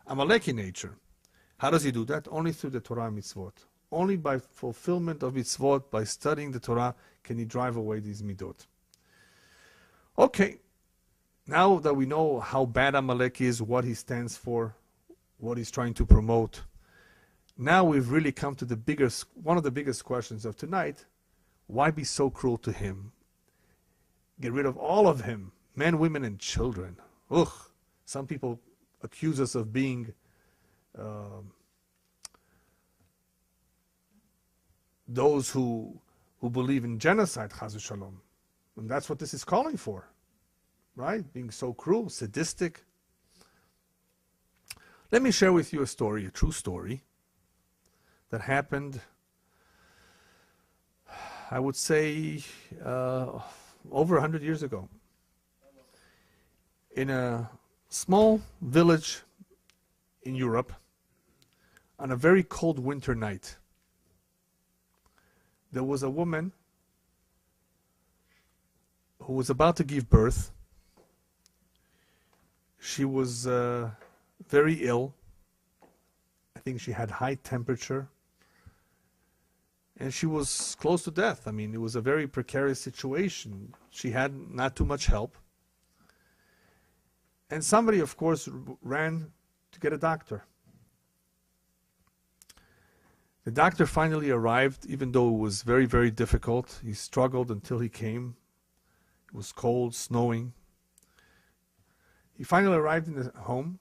Amaleki nature. How does he do that? Only through the Torah mitzvot. Only by fulfillment of mitzvot, by studying the Torah, can he drive away these midot. Okay, Now that we know how bad Amalek is, what he stands for, what he's trying to promote, now we've really come to one of the biggest questions of tonight. Why be so cruel to him? Get rid of all of him, men, women, and children. Ugh. Some people accuse us of being those who believe in genocide, chas v'shalom. And that's what this is calling for, right? Being so cruel, sadistic. Let me share with you a story, a true story, that happened, I would say, over 100 years ago. In a small village in Europe, on a very cold winter night, there was a woman who was about to give birth. She was very ill. I think she had high temperature. And she was close to death. I mean, it was a very precarious situation. She had not too much help. And somebody, of course, ran to get a doctor. The doctor finally arrived, even though it was very, very difficult. He struggled until he came. It was cold, snowing. He finally arrived in the home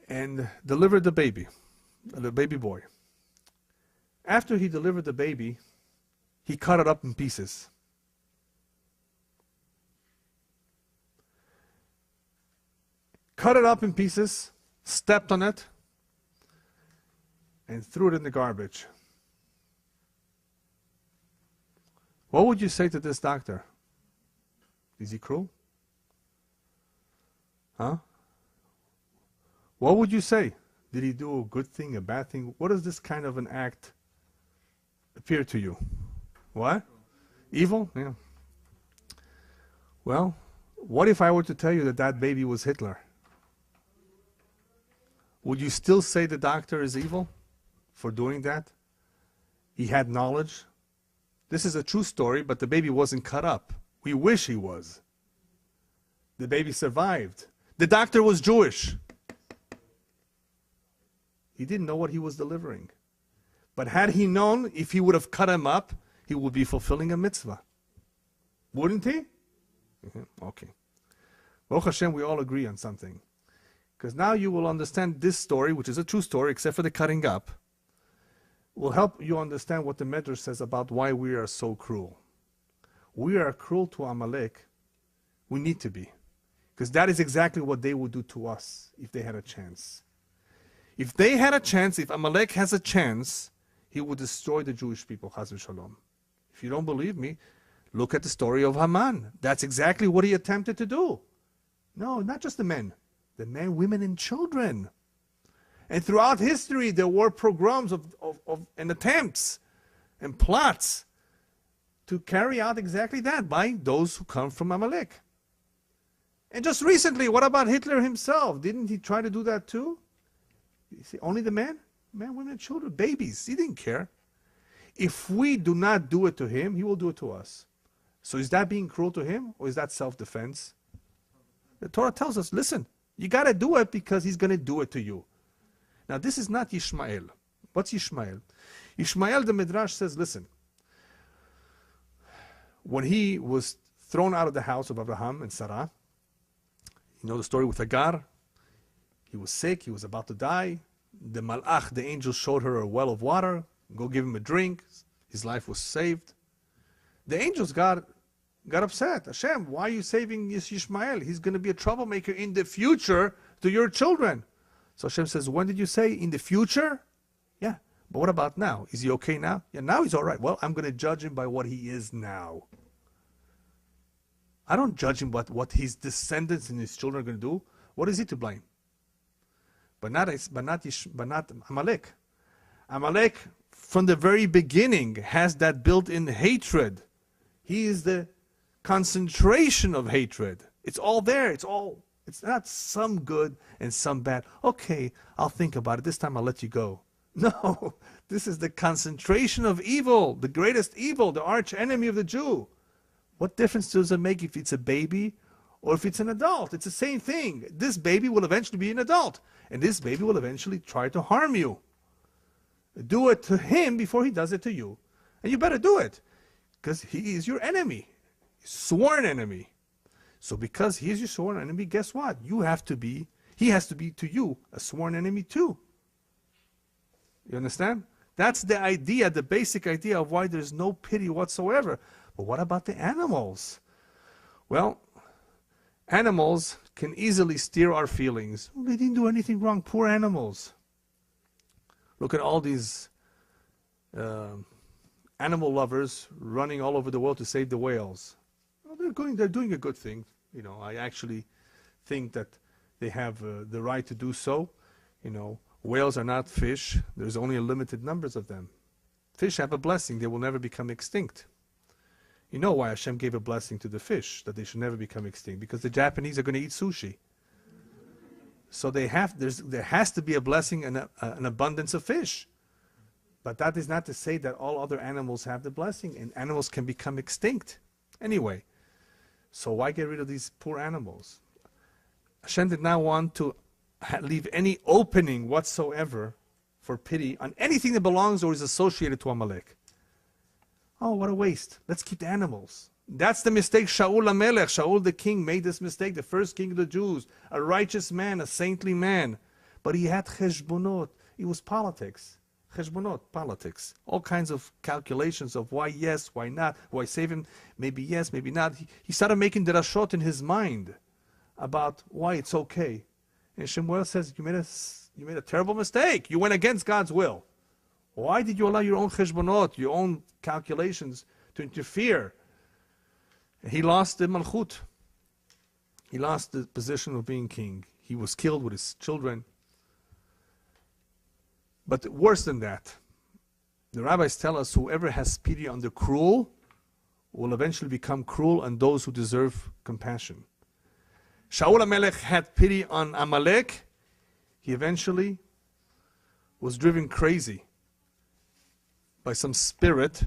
and delivered the baby boy. After he delivered the baby, he cut it up in pieces. Cut it up in pieces, stepped on it, and threw it in the garbage. What would you say to this doctor? Is he cruel? Huh? What would you say? Did he do a good thing, a bad thing? What does this kind of an act appear to you? What? Evil? Yeah. Well, what if I were to tell you that that baby was Hitler? Would you still say the doctor is evil for doing that? He had knowledge. This is a true story, but the baby wasn't cut up. We wish he was. The baby survived. The doctor was Jewish. He didn't know what he was delivering. But had he known, if he would have cut him up, he would be fulfilling a mitzvah. Wouldn't he? Okay. Baruch Hashem, we all agree on something. Because now you will understand this story, which is a true story, except for the cutting up, will help you understand what the Medrash says about why we are so cruel. We are cruel to Amalek. We need to be. Because that is exactly what they would do to us if they had a chance. If they had a chance, if Amalek has a chance, he would destroy the Jewish people, chas v'shalom. If you don't believe me, look at the story of Haman. That's exactly what he attempted to do. No, not just the men, women, and children. And throughout history, there were pogroms and attempts and plots to carry out exactly that by those who come from Amalek. And just recently, what about Hitler himself? Didn't he try to do that too? You see, only the men, women, and children, babies. He didn't care. If we do not do it to him, he will do it to us. So is that being cruel to him, or is that self-defense? The Torah tells us, listen, you got to do it because he's going to do it to you. Now, this is not Ishmael. What's Ishmael? Ishmael, the Midrash says, listen, when he was thrown out of the house of Abraham and Sarah, you know the story with Hagar? He was sick, he was about to die. The Malach, the angel, showed her a well of water. Go give him a drink. His life was saved. The angels got upset. Hashem, why are you saving Ishmael? He's going to be a troublemaker in the future to your children. So Hashem says, when did you say? In the future? Yeah. But what about now? Is he okay now? Yeah, now he's all right. Well, I'm going to judge him by what he is now. I don't judge him by what his descendants and his children are going to do. What is he to blame? But not Amalek. Amalek, from the very beginning, has that built-in hatred. He is the concentration of hatred. It's all there. It's not some good and some bad. Okay, I'll think about it. This time I'll let you go. No, this is the concentration of evil, the greatest evil, the arch enemy of the Jew. What difference does it make if it's a baby or if it's an adult? It's the same thing. This baby will eventually be an adult, and this baby will eventually try to harm you. Do it to him before he does it to you. And you better do it, because he is your enemy, sworn enemy. So because he is your sworn enemy, guess what? He has to be to you a sworn enemy too. You understand? That's the idea, the basic idea of why there's no pity whatsoever. But what about the animals? Well, animals can easily steer our feelings. Well, they didn't do anything wrong, poor animals. Look at all these animal lovers running all over the world to save the whales. Well, they're doing a good thing. You know, I actually think that they have the right to do so. You know, whales are not fish. There's only a limited numbers of them. Fish have a blessing. They will never become extinct. You know why Hashem gave a blessing to the fish, that they should never become extinct? Because the Japanese are going to eat sushi. So there has to be a blessing and an abundance of fish. But that is not to say that all other animals have the blessing, and animals can become extinct. Anyway, so why get rid of these poor animals? Hashem did not want to leave any opening whatsoever for pity on anything that belongs or is associated to Amalek. Oh, what a waste. Let's keep the animals. That's the mistake Shaul Amelech, Shaul the king, made this mistake, the first king of the Jews, a righteous man, a saintly man. But he had cheshbonot. It was politics. Cheshbonot, politics. All kinds of calculations of why yes, why not, why save him, maybe yes, maybe not. He started making derashot in his mind about why it's okay. And Shemuel says, you made a terrible mistake. You went against God's will. Why did you allow your own cheshbonot, your own calculations to interfere? He lost the malchut. He lost the position of being king. He was killed with his children. But worse than that, the rabbis tell us whoever has pity on the cruel will eventually become cruel on those who deserve compassion. Shaul HaMelech had pity on Amalek. He eventually was driven crazy by some spirit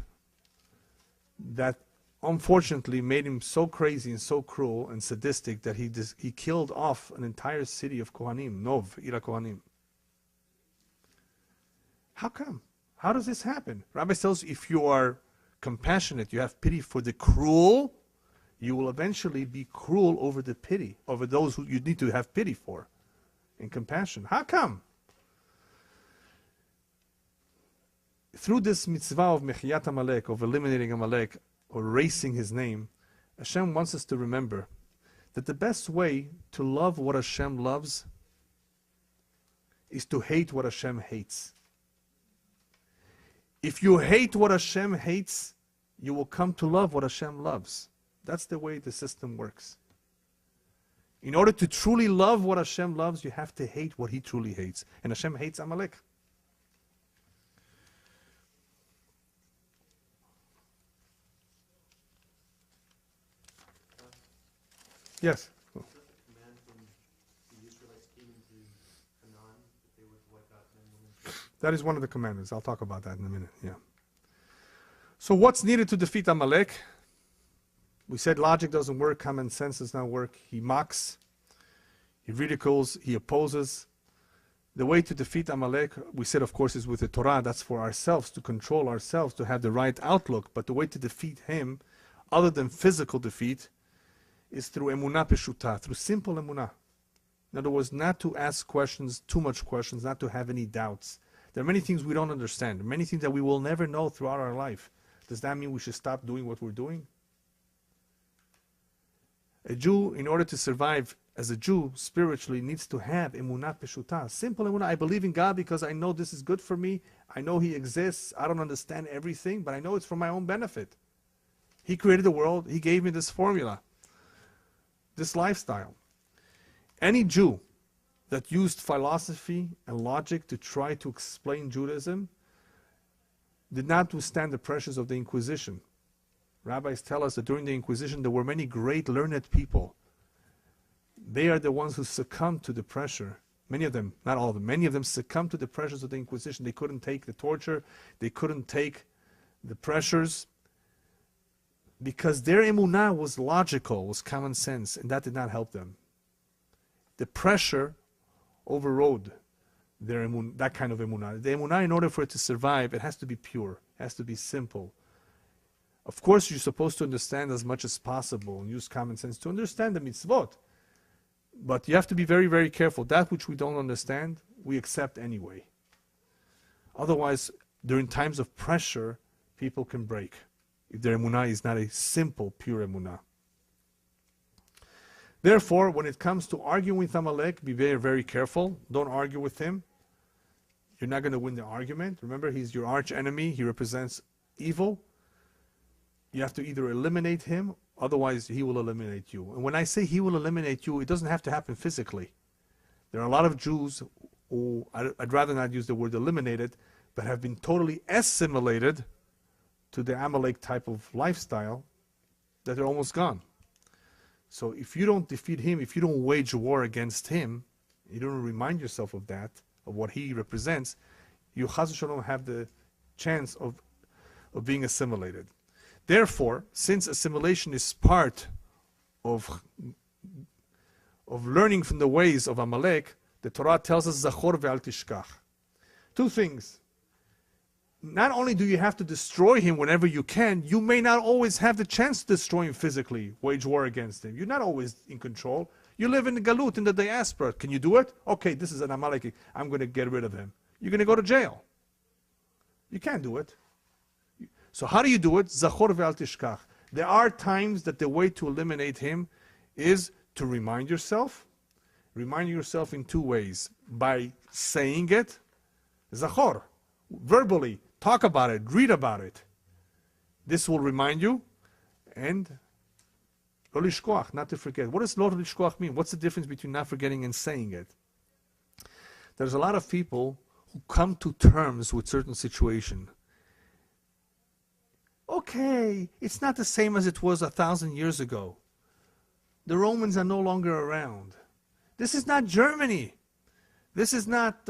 that unfortunately made him so crazy and so cruel and sadistic that he killed off an entire city of Kohanim, Nov, Ira Kohanim. How come? How does this happen? Rabbi tells you, if you are compassionate, you have pity for the cruel, you will eventually be cruel over the pity, over those who you need to have pity for and compassion. How come? Through this mitzvah of Mechiyat Amalek, of eliminating Amalek, or erasing his name, Hashem wants us to remember that the best way to love what Hashem loves is to hate what Hashem hates. If you hate what Hashem hates, you will come to love what Hashem loves. That's the way the system works. In order to truly love what Hashem loves, you have to hate what He truly hates. And Hashem hates Amalek. Yes? That is one of the commandments. I'll talk about that in a minute. Yeah. So what's needed to defeat Amalek? We said logic doesn't work, common sense does not work. He mocks, he ridicules, he opposes. The way to defeat Amalek, we said, of course, is with the Torah. That's for ourselves, to control ourselves, to have the right outlook. But the way to defeat him, other than physical defeat, is through emunah peshuta, through simple emunah. In other words, not to ask questions, too much questions, not to have any doubts. There are many things we don't understand, many things that we will never know throughout our life. Does that mean we should stop doing what we're doing? A Jew, in order to survive as a Jew spiritually, needs to have emunah peshuta, simple emunah. I believe in God because I know this is good for me. I know He exists. I don't understand everything, but I know it's for my own benefit. He created the world. He gave me this formula, this lifestyle. Any Jew that used philosophy and logic to try to explain Judaism did not withstand the pressures of the Inquisition. Rabbis tell us that during the Inquisition there were many great learned people. They are the ones who succumbed to the pressure. Many of them, not all of them, many of them succumbed to the pressures of the Inquisition. They couldn't take the torture. They couldn't take the pressures. because their emunah was logical, was common sense, and that did not help them. The pressure overrode their that kind of emunah. The emunah, in order for it to survive, it has to be pure, it has to be simple. Of course, you're supposed to understand as much as possible and use common sense to understand the mitzvot. But you have to be very, very careful. That which we don't understand, we accept anyway. Otherwise, during times of pressure, people can break if their emunah is not a simple, pure emunah. Therefore, when it comes to arguing with Amalek, be very, very careful. Don't argue with him. You're not going to win the argument. Remember, he's your arch enemy. He represents evil. You have to either eliminate him, otherwise he will eliminate you. And when I say he will eliminate you, it doesn't have to happen physically. There are a lot of Jews who, I'd rather not use the word eliminated, but have been totally assimilated to the Amalek type of lifestyle, that they're almost gone. So if you don't defeat him, if you don't wage war against him, you don't remind yourself of that, of what he represents, you chas v'shalom have the chance of being assimilated. Therefore, since assimilation is part of learning from the ways of Amalek, the Torah tells us Zachor ve'al tishkach. Two things. Not only do you have to destroy him whenever you can, you may not always have the chance to destroy him physically, wage war against him. You're not always in control. You live in the galut, in the diaspora. Can you do it? Okay, this is an Amalek. I'm going to get rid of him. You're going to go to jail. You can't do it. So how do you do it? Zachor ve'al tishkach. There are times that the way to eliminate him is to remind yourself. Remind yourself in two ways. By saying it, Zachor, verbally, talk about it, read about it. This will remind you. And lo lishkoach, not to forget. What does lo lishkoach mean? What's the difference between not forgetting and saying it? There's a lot of people who come to terms with certain situation. Okay, it's not the same as it was 1,000 years ago. The Romans are no longer around. This is not Germany. This is not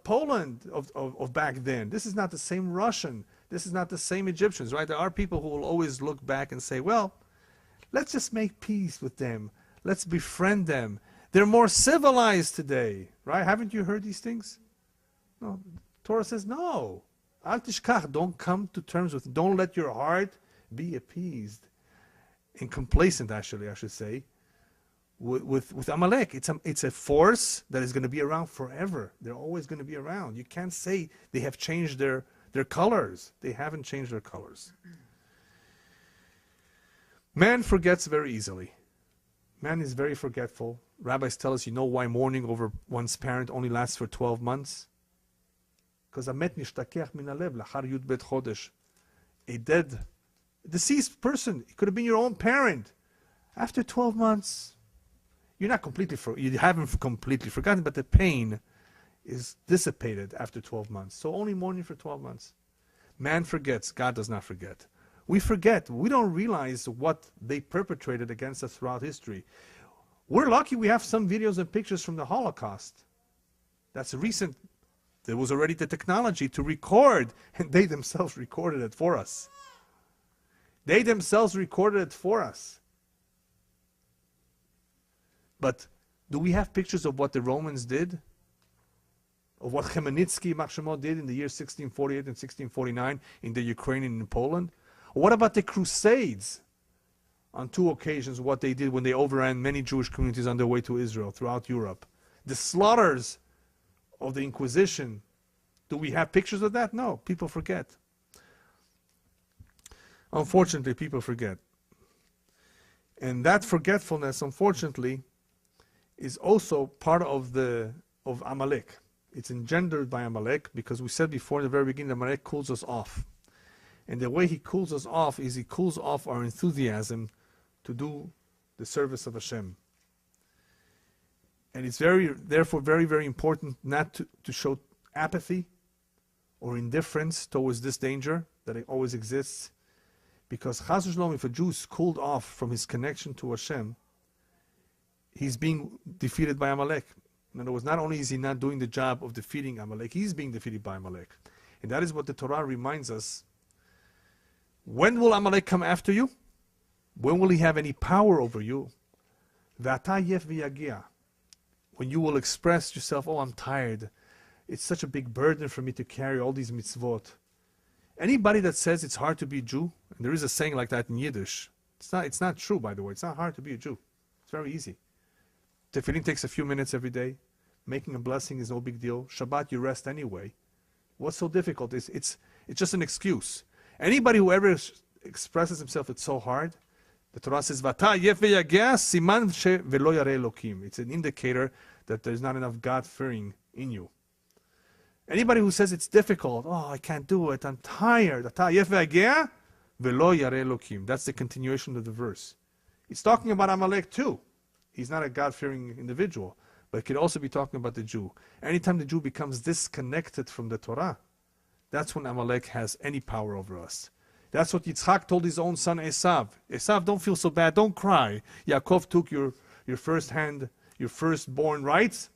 Poland of back then. This is not the same Russian. This is not the same Egyptians, right? There are people who will always look back and say, well, let's just make peace with them. Let's befriend them. They're more civilized today, right? Haven't you heard these things? No. Torah says no. Al tishkach, don't come to terms with it. Don't let your heart be appeased and complacent, actually, I should say, with Amalek. It's a force that is going to be around forever. They're always going to be around. You can't say they have changed their colors. They haven't changed their colors. Man forgets very easily. Man is very forgetful. Rabbis tell us, you know why mourning over one's parent only lasts for 12 months? Because a dead, deceased person, it could have been your own parent. After 12 months, you haven't completely forgotten, but the pain is dissipated after 12 months. So only mourning for 12 months. Man forgets, God does not forget. We forget, we don't realize what they perpetrated against us throughout history. We're lucky we have some videos and pictures from the Holocaust. That's recent. There was already the technology to record, and they themselves recorded it for us. They themselves recorded it for us. But do we have pictures of what the Romans did? Of what Khmelnytsky, Makshimo did in the year 1648 and 1649 in the Ukraine and in Poland? Or what about the Crusades? On two occasions, what they did when they overran many Jewish communities on their way to Israel throughout Europe. The slaughters of the Inquisition. Do we have pictures of that? No, people forget. Unfortunately, people forget. And that forgetfulness, unfortunately, is also part of Amalek. It's engendered by Amalek because we said before in the very beginning, Amalek cools us off. And the way he cools us off is he cools off our enthusiasm to do the service of Hashem. And it's therefore very, very important not to show apathy or indifference towards this danger that it always exists. Because chas v'shalom, if a Jew is cooled off from his connection to Hashem, he's being defeated by Amalek. In other words, not only is he not doing the job of defeating Amalek, he's being defeated by Amalek. And that is what the Torah reminds us. When will Amalek come after you? When will he have any power over you? Ve'ata yef v'yagia. When you will express yourself, oh, I'm tired. It's such a big burden for me to carry all these mitzvot. Anybody that says it's hard to be a Jew, and there is a saying like that in Yiddish, it's not true, by the way. It's not hard to be a Jew. It's very easy. Tefillin takes a few minutes every day. Making a blessing is no big deal. Shabbat, you rest anyway. What's so difficult? It's just an excuse. Anybody who ever expresses himself, it's so hard. The Torah says, "Vata yef v'yageh siman she v'lo yareh Elokim." It's an indicator that there's not enough God-fearing in you. Anybody who says it's difficult, oh, I can't do it, I'm tired. Vata yef v'yageh v'lo yareh Elokim. That's the continuation of the verse. It's talking about Amalek too. He's not a God-fearing individual, but it could also be talking about the Jew. Anytime the Jew becomes disconnected from the Torah, that's when Amalek has any power over us. That's what Yitzchak told his own son Esav. Esav, don't feel so bad, don't cry. Yaakov took your firstborn rights.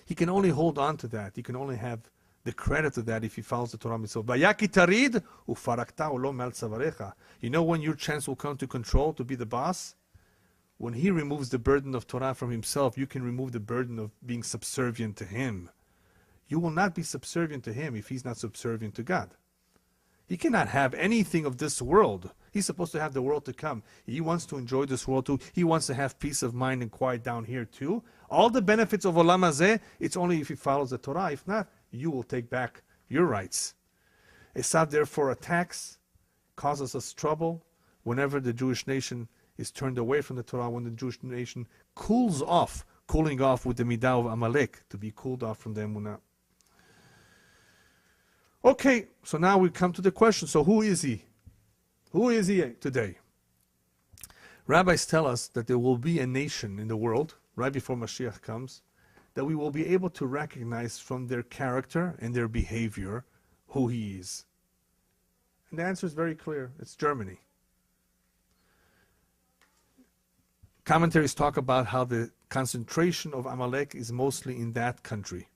He can only hold on to that. He can only have the credit of that if he follows the Torah mitzvot. Vayaki tarid ufarakta ulo mal tzavarecha. You know when your chance will come to control, to be the boss? When he removes the burden of Torah from himself, you can remove the burden of being subservient to him. You will not be subservient to him if he's not subservient to God. He cannot have anything of this world. He's supposed to have the world to come. He wants to enjoy this world too. He wants to have peace of mind and quiet down here too. All the benefits of Olam Hazeh, it's only if he follows the Torah. If not, you will take back your rights. Esav therefore attacks, causes us trouble. Whenever the Jewish nation is turned away from the Torah, when the Jewish nation cooling off with the midah of Amalek, to be cooled off from the emunah. Okay, so now we come to the question, so who is he? Who is he today? Rabbis tell us that there will be a nation in the world, right before Mashiach comes, that we will be able to recognize from their character and their behavior who he is. And the answer is very clear. It's Germany. Commentaries talk about how the concentration of Amalek is mostly in that country.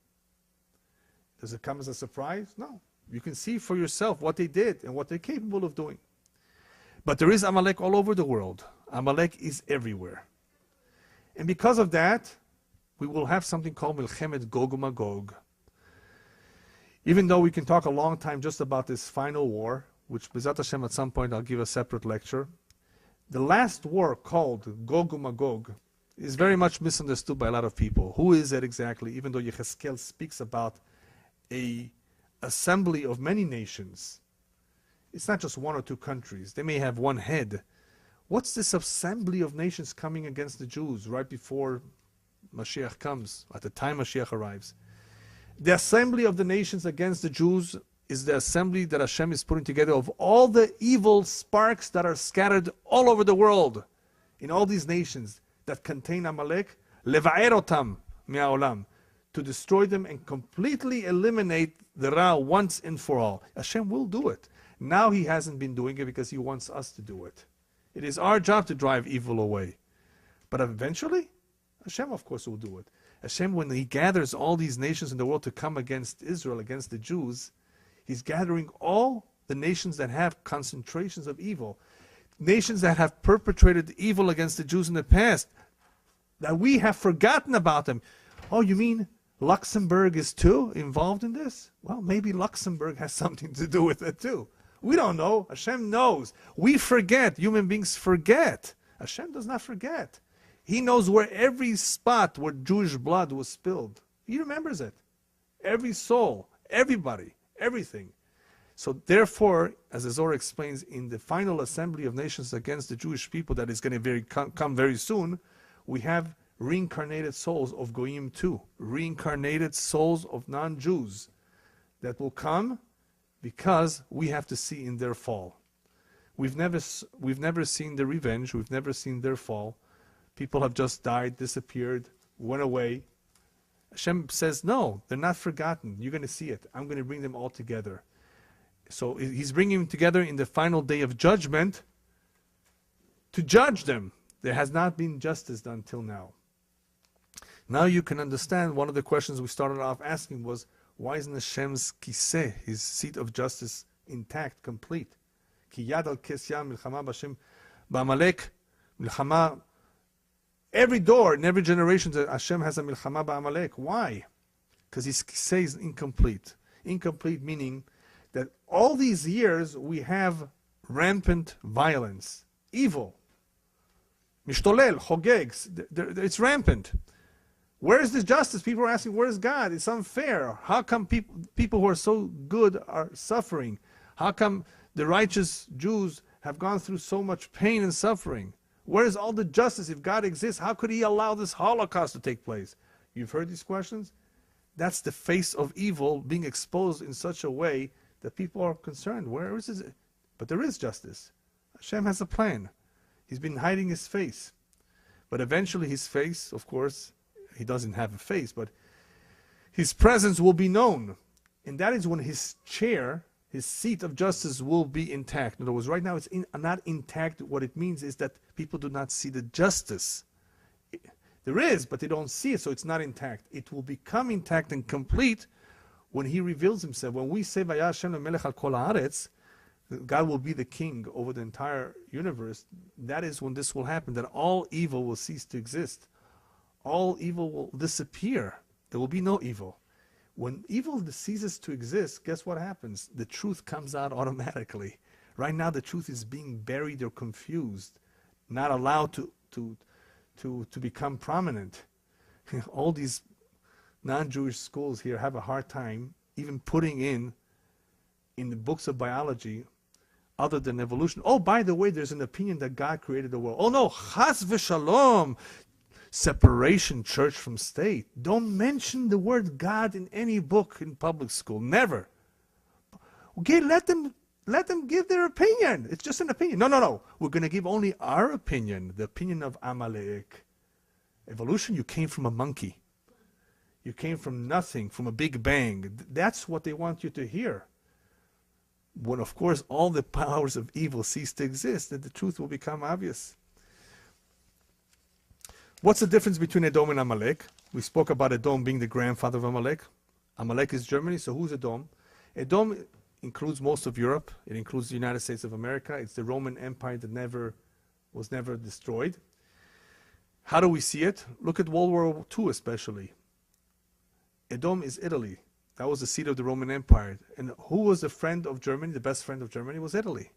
Does it come as a surprise? No. You can see for yourself what they did and what they're capable of doing. But there is Amalek all over the world. Amalek is everywhere. And because of that, we will have something called Milchemet Gog uMagog. Even though we can talk a long time just about this final war, which B'ezrat Hashem at some point I'll give a separate lecture, the last war called Gog uMagog is very much misunderstood by a lot of people. Who is it exactly? Even though Yechezkel speaks about a assembly of many nations. It's not just one or two countries. They may have one head. What's this assembly of nations coming against the Jews right before Mashiach comes, at the time Mashiach arrives? The assembly of the nations against the Jews is the assembly that Hashem is putting together of all the evil sparks that are scattered all over the world, in all these nations that contain Amalek, leva'er otam mi'aolam, to destroy them and completely eliminate the Ra once and for all. Hashem will do it. Now he hasn't been doing it because he wants us to do it. It is our job to drive evil away. But eventually, Hashem of course will do it. Hashem, when he gathers all these nations in the world to come against Israel, against the Jews, he's gathering all the nations that have concentrations of evil. Nations that have perpetrated evil against the Jews in the past, that we have forgotten about them. Oh, you mean Luxembourg is too involved in this? Well, maybe Luxembourg has something to do with it too. We don't know. Hashem knows. We forget. Human beings forget. Hashem does not forget. He knows where every spot where Jewish blood was spilled. He remembers it. Every soul, everybody, everything. So therefore, as the Zohar explains, in the final assembly of nations against the Jewish people that is going to come very soon, we have reincarnated souls of Goyim too, reincarnated souls of non-Jews that will come because we have to see in their fall. We've never seen the revenge, we've never seen their fall. People have just died, disappeared, went away. Hashem says, no, they're not forgotten. You're going to see it. I'm going to bring them all together. So he's bringing them together in the final day of judgment to judge them. There has not been justice done till now. Now you can understand one of the questions we started off asking was, why isn't Hashem's kiseh, his seat of justice, intact, complete? Ki yad al kes yam milchama b'Hashem Ba'amalek, milchama. Every door in every generation that Hashem has a milchama ba'amalek. Why? Because he says incomplete. Incomplete meaning that all these years we have rampant violence, evil. Mishtolel, chogeg, it's rampant. Where is this justice? People are asking, where is God? It's unfair. How come people who are so good are suffering? How come the righteous Jews have gone through so much pain and suffering? Where is all the justice? If God exists, how could he allow this Holocaust to take place? You've heard these questions? That's the face of evil being exposed in such a way that people are concerned. Where is it? But there is justice. Hashem has a plan. He's been hiding his face. But eventually his face, of course, he doesn't have a face, but his presence will be known. And that is when his chair, his seat of justice will be intact. In other words, right now it's not intact. What it means is that people do not see the justice. There is, but they don't see it, so it's not intact. It will become intact and complete when he reveals himself. When we say, Vaya Hashem lemelech al kol haaretz, God will be the king over the entire universe, that is when this will happen, that all evil will cease to exist. All evil will disappear. There will be no evil. When evil ceases to exist, guess what happens? The truth comes out automatically. Right now the truth is being buried or confused, not allowed to become prominent. All these non-Jewish schools here have a hard time even putting in the books of biology other than evolution. Oh, by the way, there's an opinion that God created the world. Oh no, chas v'shalom, separation church from state. Don't mention the word God in any book in public school. Never. Okay, let them give their opinion. It's just an opinion. No. We're going to give only our opinion, the opinion of Amalek. Evolution, you came from a monkey. You came from nothing, from a big bang. That's what they want you to hear. When, of course, all the powers of evil cease to exist, then the truth will become obvious. What's the difference between Edom and Amalek? We spoke about Edom being the grandfather of Amalek. Amalek is Germany, so who's Edom? Edom includes most of Europe. It includes the United States of America. It's the Roman Empire that was never destroyed. How do we see it? Look at World War II especially. Edom is Italy. That was the seat of the Roman Empire. And who was the friend of Germany? The best friend of Germany was Italy.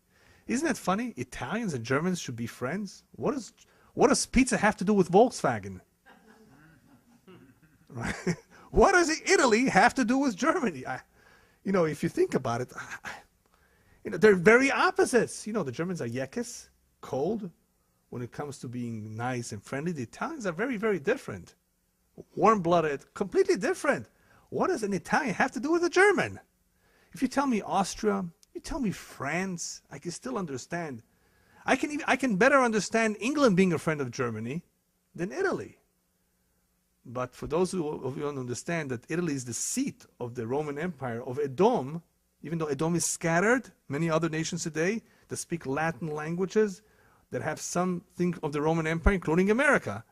Isn't that funny? Italians and Germans should be friends. What does pizza have to do with Volkswagen? Right? What does Italy have to do with Germany? If you think about it, they're very opposites. The Germans are yekes, cold. When it comes to being nice and friendly, the Italians are very, very different. Warm-blooded, completely different. What does an Italian have to do with a German? If you tell me Austria, you tell me France, I can still understand. I can better understand England being a friend of Germany than Italy. But for those of you who don't understand that Italy is the seat of the Roman Empire of Edom, even though Edom is scattered, many other nations today that speak Latin languages, that have something of the Roman Empire, including America,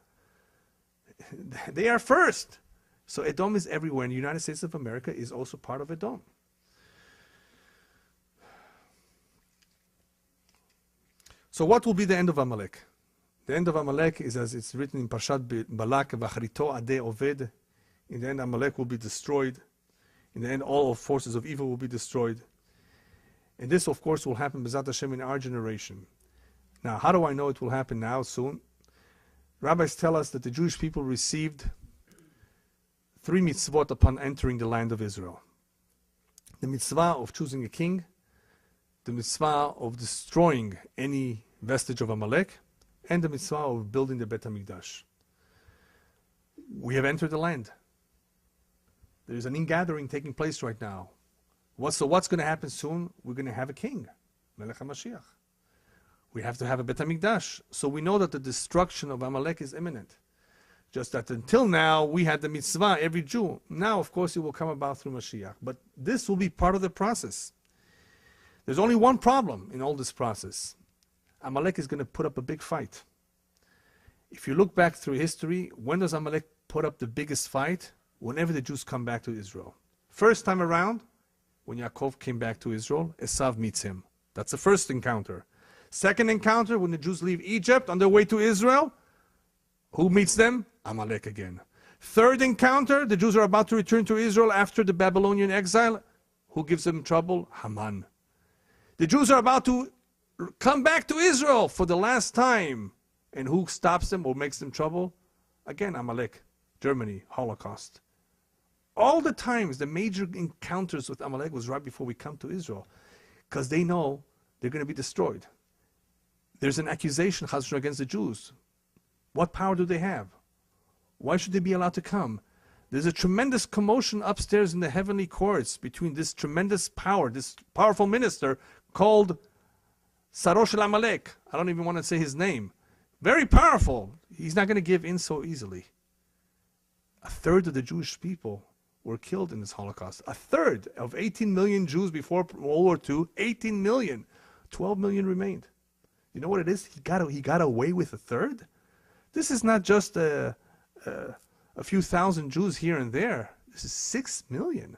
they are first. So Edom is everywhere, and the United States of America is also part of Edom. So what will be the end of Amalek? The end of Amalek is as it's written in Parshat Balak, V'achrito adeh oved. In the end, Amalek will be destroyed. In the end, all forces of evil will be destroyed. And this, of course, will happen, B'ezrat Hashem, in our generation. Now, how do I know it will happen now, soon? Rabbis tell us that the Jewish people received 3 mitzvot upon entering the land of Israel. The mitzvah of choosing a king, the mitzvah of destroying any vestige of Amalek, and the mitzvah of building the Bet HaMikdash. We have entered the land. There is an ingathering taking place right now. So what's going to happen soon? We're going to have a king, Melech HaMashiach. We have to have a Bet HaMikdash. So we know that the destruction of Amalek is imminent. Just that until now, we had the mitzvah, every Jew. Now, of course, it will come about through Mashiach. But this will be part of the process. There's only one problem in all this process. Amalek is going to put up a big fight. If you look back through history, when does Amalek put up the biggest fight? Whenever the Jews come back to Israel. First time around, when Yaakov came back to Israel, Esav meets him. That's the first encounter. Second encounter, when the Jews leave Egypt on their way to Israel, who meets them? Amalek again. Third encounter, the Jews are about to return to Israel after the Babylonian exile. Who gives them trouble? Haman. The Jews are about to come back to Israel for the last time. And who stops them or makes them trouble? Again, Amalek. Germany, Holocaust. All the times, the major encounters with Amalek was right before we come to Israel. Because they know they're going to be destroyed. There's an accusation, Chas v'shalom, against the Jews. What power do they have? Why should they be allowed to come? There's a tremendous commotion upstairs in the heavenly courts between this tremendous power, this powerful minister called Saro shel Amalek. I don't even want to say his name. Very powerful. He's not going to give in so easily. A third of the Jewish people were killed in this Holocaust. A third of 18 million Jews before World War II, 18 million. 12 million remained. You know what it is? He got away with a third? This is not just a few thousand Jews here and there. This is 6 million.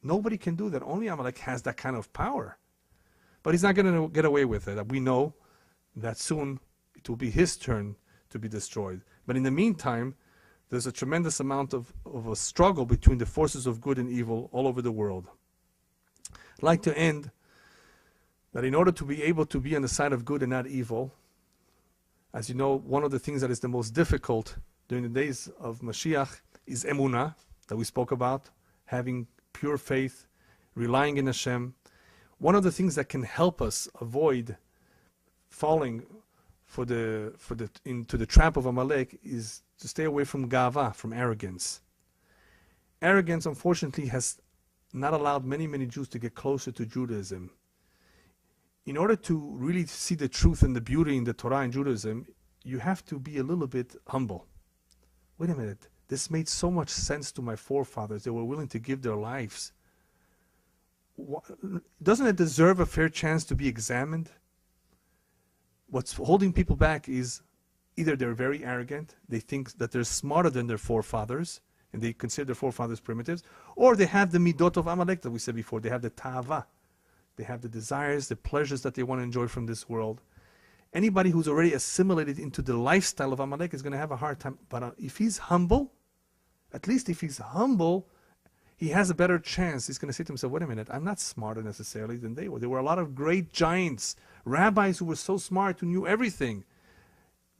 Nobody can do that. Only Amalek has that kind of power. But he's not going to get away with it. We know that soon it will be his turn to be destroyed. But in the meantime, there's a tremendous amount of a struggle between the forces of good and evil all over the world. I'd like to end that in order to be able to be on the side of good and not evil, as you know, one of the things that is the most difficult during the days of Mashiach is emunah, that we spoke about, having pure faith, relying in Hashem. One of the things that can help us avoid falling into the trap of Amalek is to stay away from gava, from arrogance. Arrogance, unfortunately, has not allowed many, many Jews to get closer to Judaism. In order to really see the truth and the beauty in the Torah and Judaism, you have to be a little bit humble. Wait a minute, this made so much sense to my forefathers. They were willing to give their lives. Doesn't it deserve a fair chance to be examined? What's holding people back is either they're very arrogant, they think that they're smarter than their forefathers, and they consider their forefathers primitives, or they have the midot of Amalek that we said before. They have the ta'ava. They have the desires, the pleasures that they want to enjoy from this world. Anybody who's already assimilated into the lifestyle of Amalek is going to have a hard time. But if he's humble, at least if he's humble, he has a better chance. He's going to say to himself, wait a minute, I'm not smarter necessarily than they were. There were a lot of great giants, rabbis who were so smart, who knew everything.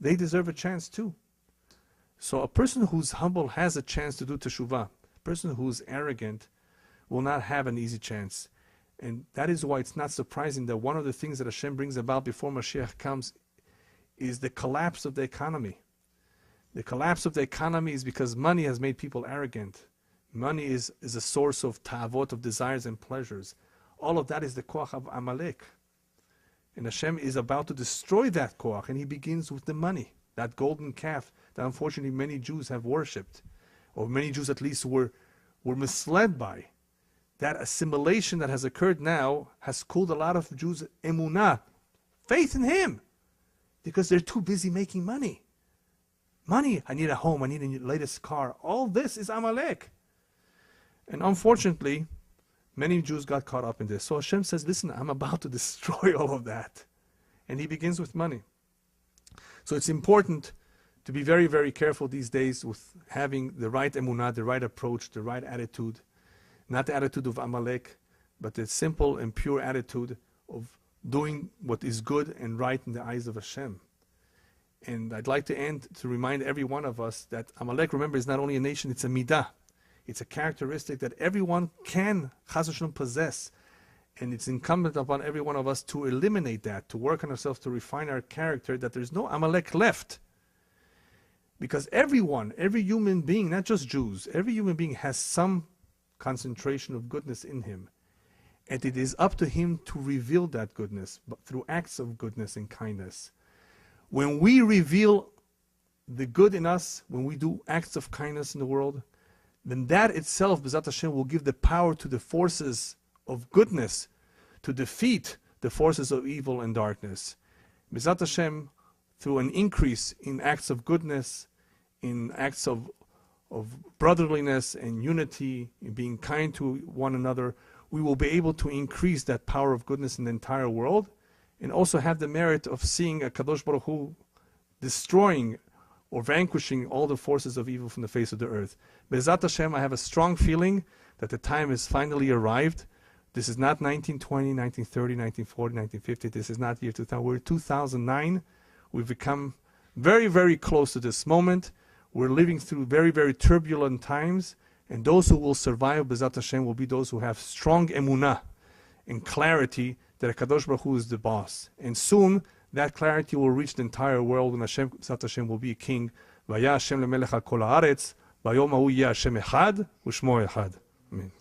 They deserve a chance too. So a person who's humble has a chance to do teshuvah. A person who's arrogant will not have an easy chance. And that is why it's not surprising that one of the things that Hashem brings about before Mashiach comes is the collapse of the economy. The collapse of the economy is because money has made people arrogant. Money is a source of ta'avot, of desires and pleasures. All of that is the koach of Amalek. And Hashem is about to destroy that koach, and he begins with the money, that golden calf that unfortunately many Jews have worshipped, or many Jews at least were misled by. That assimilation that has occurred now has cooled a lot of Jews' emunah, faith in him, because they're too busy making money. Money, I need a home, I need a latest car. All this is Amalek. And unfortunately, many Jews got caught up in this. So Hashem says, listen, I'm about to destroy all of that. And he begins with money. So it's important to be very, very careful these days with having the right emunah, the right approach, the right attitude. Not the attitude of Amalek, but the simple and pure attitude of doing what is good and right in the eyes of Hashem. And I'd like to end to remind every one of us that Amalek, remember, is not only a nation, it's a midah. It's a characteristic that everyone can, Chas v'shalom, possess. And it's incumbent upon every one of us to eliminate that, to work on ourselves, to refine our character, that there's no Amalek left. Because everyone, every human being, not just Jews, every human being has some concentration of goodness in him. And it is up to him to reveal that goodness, but through acts of goodness and kindness. When we reveal the good in us, when we do acts of kindness in the world, then that itself, B'ezrat Hashem, will give the power to the forces of goodness to defeat the forces of evil and darkness. B'ezrat Hashem, through an increase in acts of goodness, in acts of brotherliness and unity, in being kind to one another, we will be able to increase that power of goodness in the entire world. and also have the merit of seeing a Kadosh Baruch Hu destroying or vanquishing all the forces of evil from the face of the earth. Be'ezrat Hashem, I have a strong feeling that the time has finally arrived. This is not 1920, 1930, 1940, 1950. This is not year 2000. We're 2009. We've become very, very close to this moment. We're living through very, very turbulent times. And those who will survive, Be'ezrat Hashem, will be those who have strong emunah and clarity that HaKadosh Baruch Hu is the boss. And soon, that clarity will reach the entire world, and Hashem, Be'ezrat Hashem, will be a king. Vaya Hashem lemelech al kol haaretz, vayom hahu yeh Hashem echad, u'shmo echad. Amen.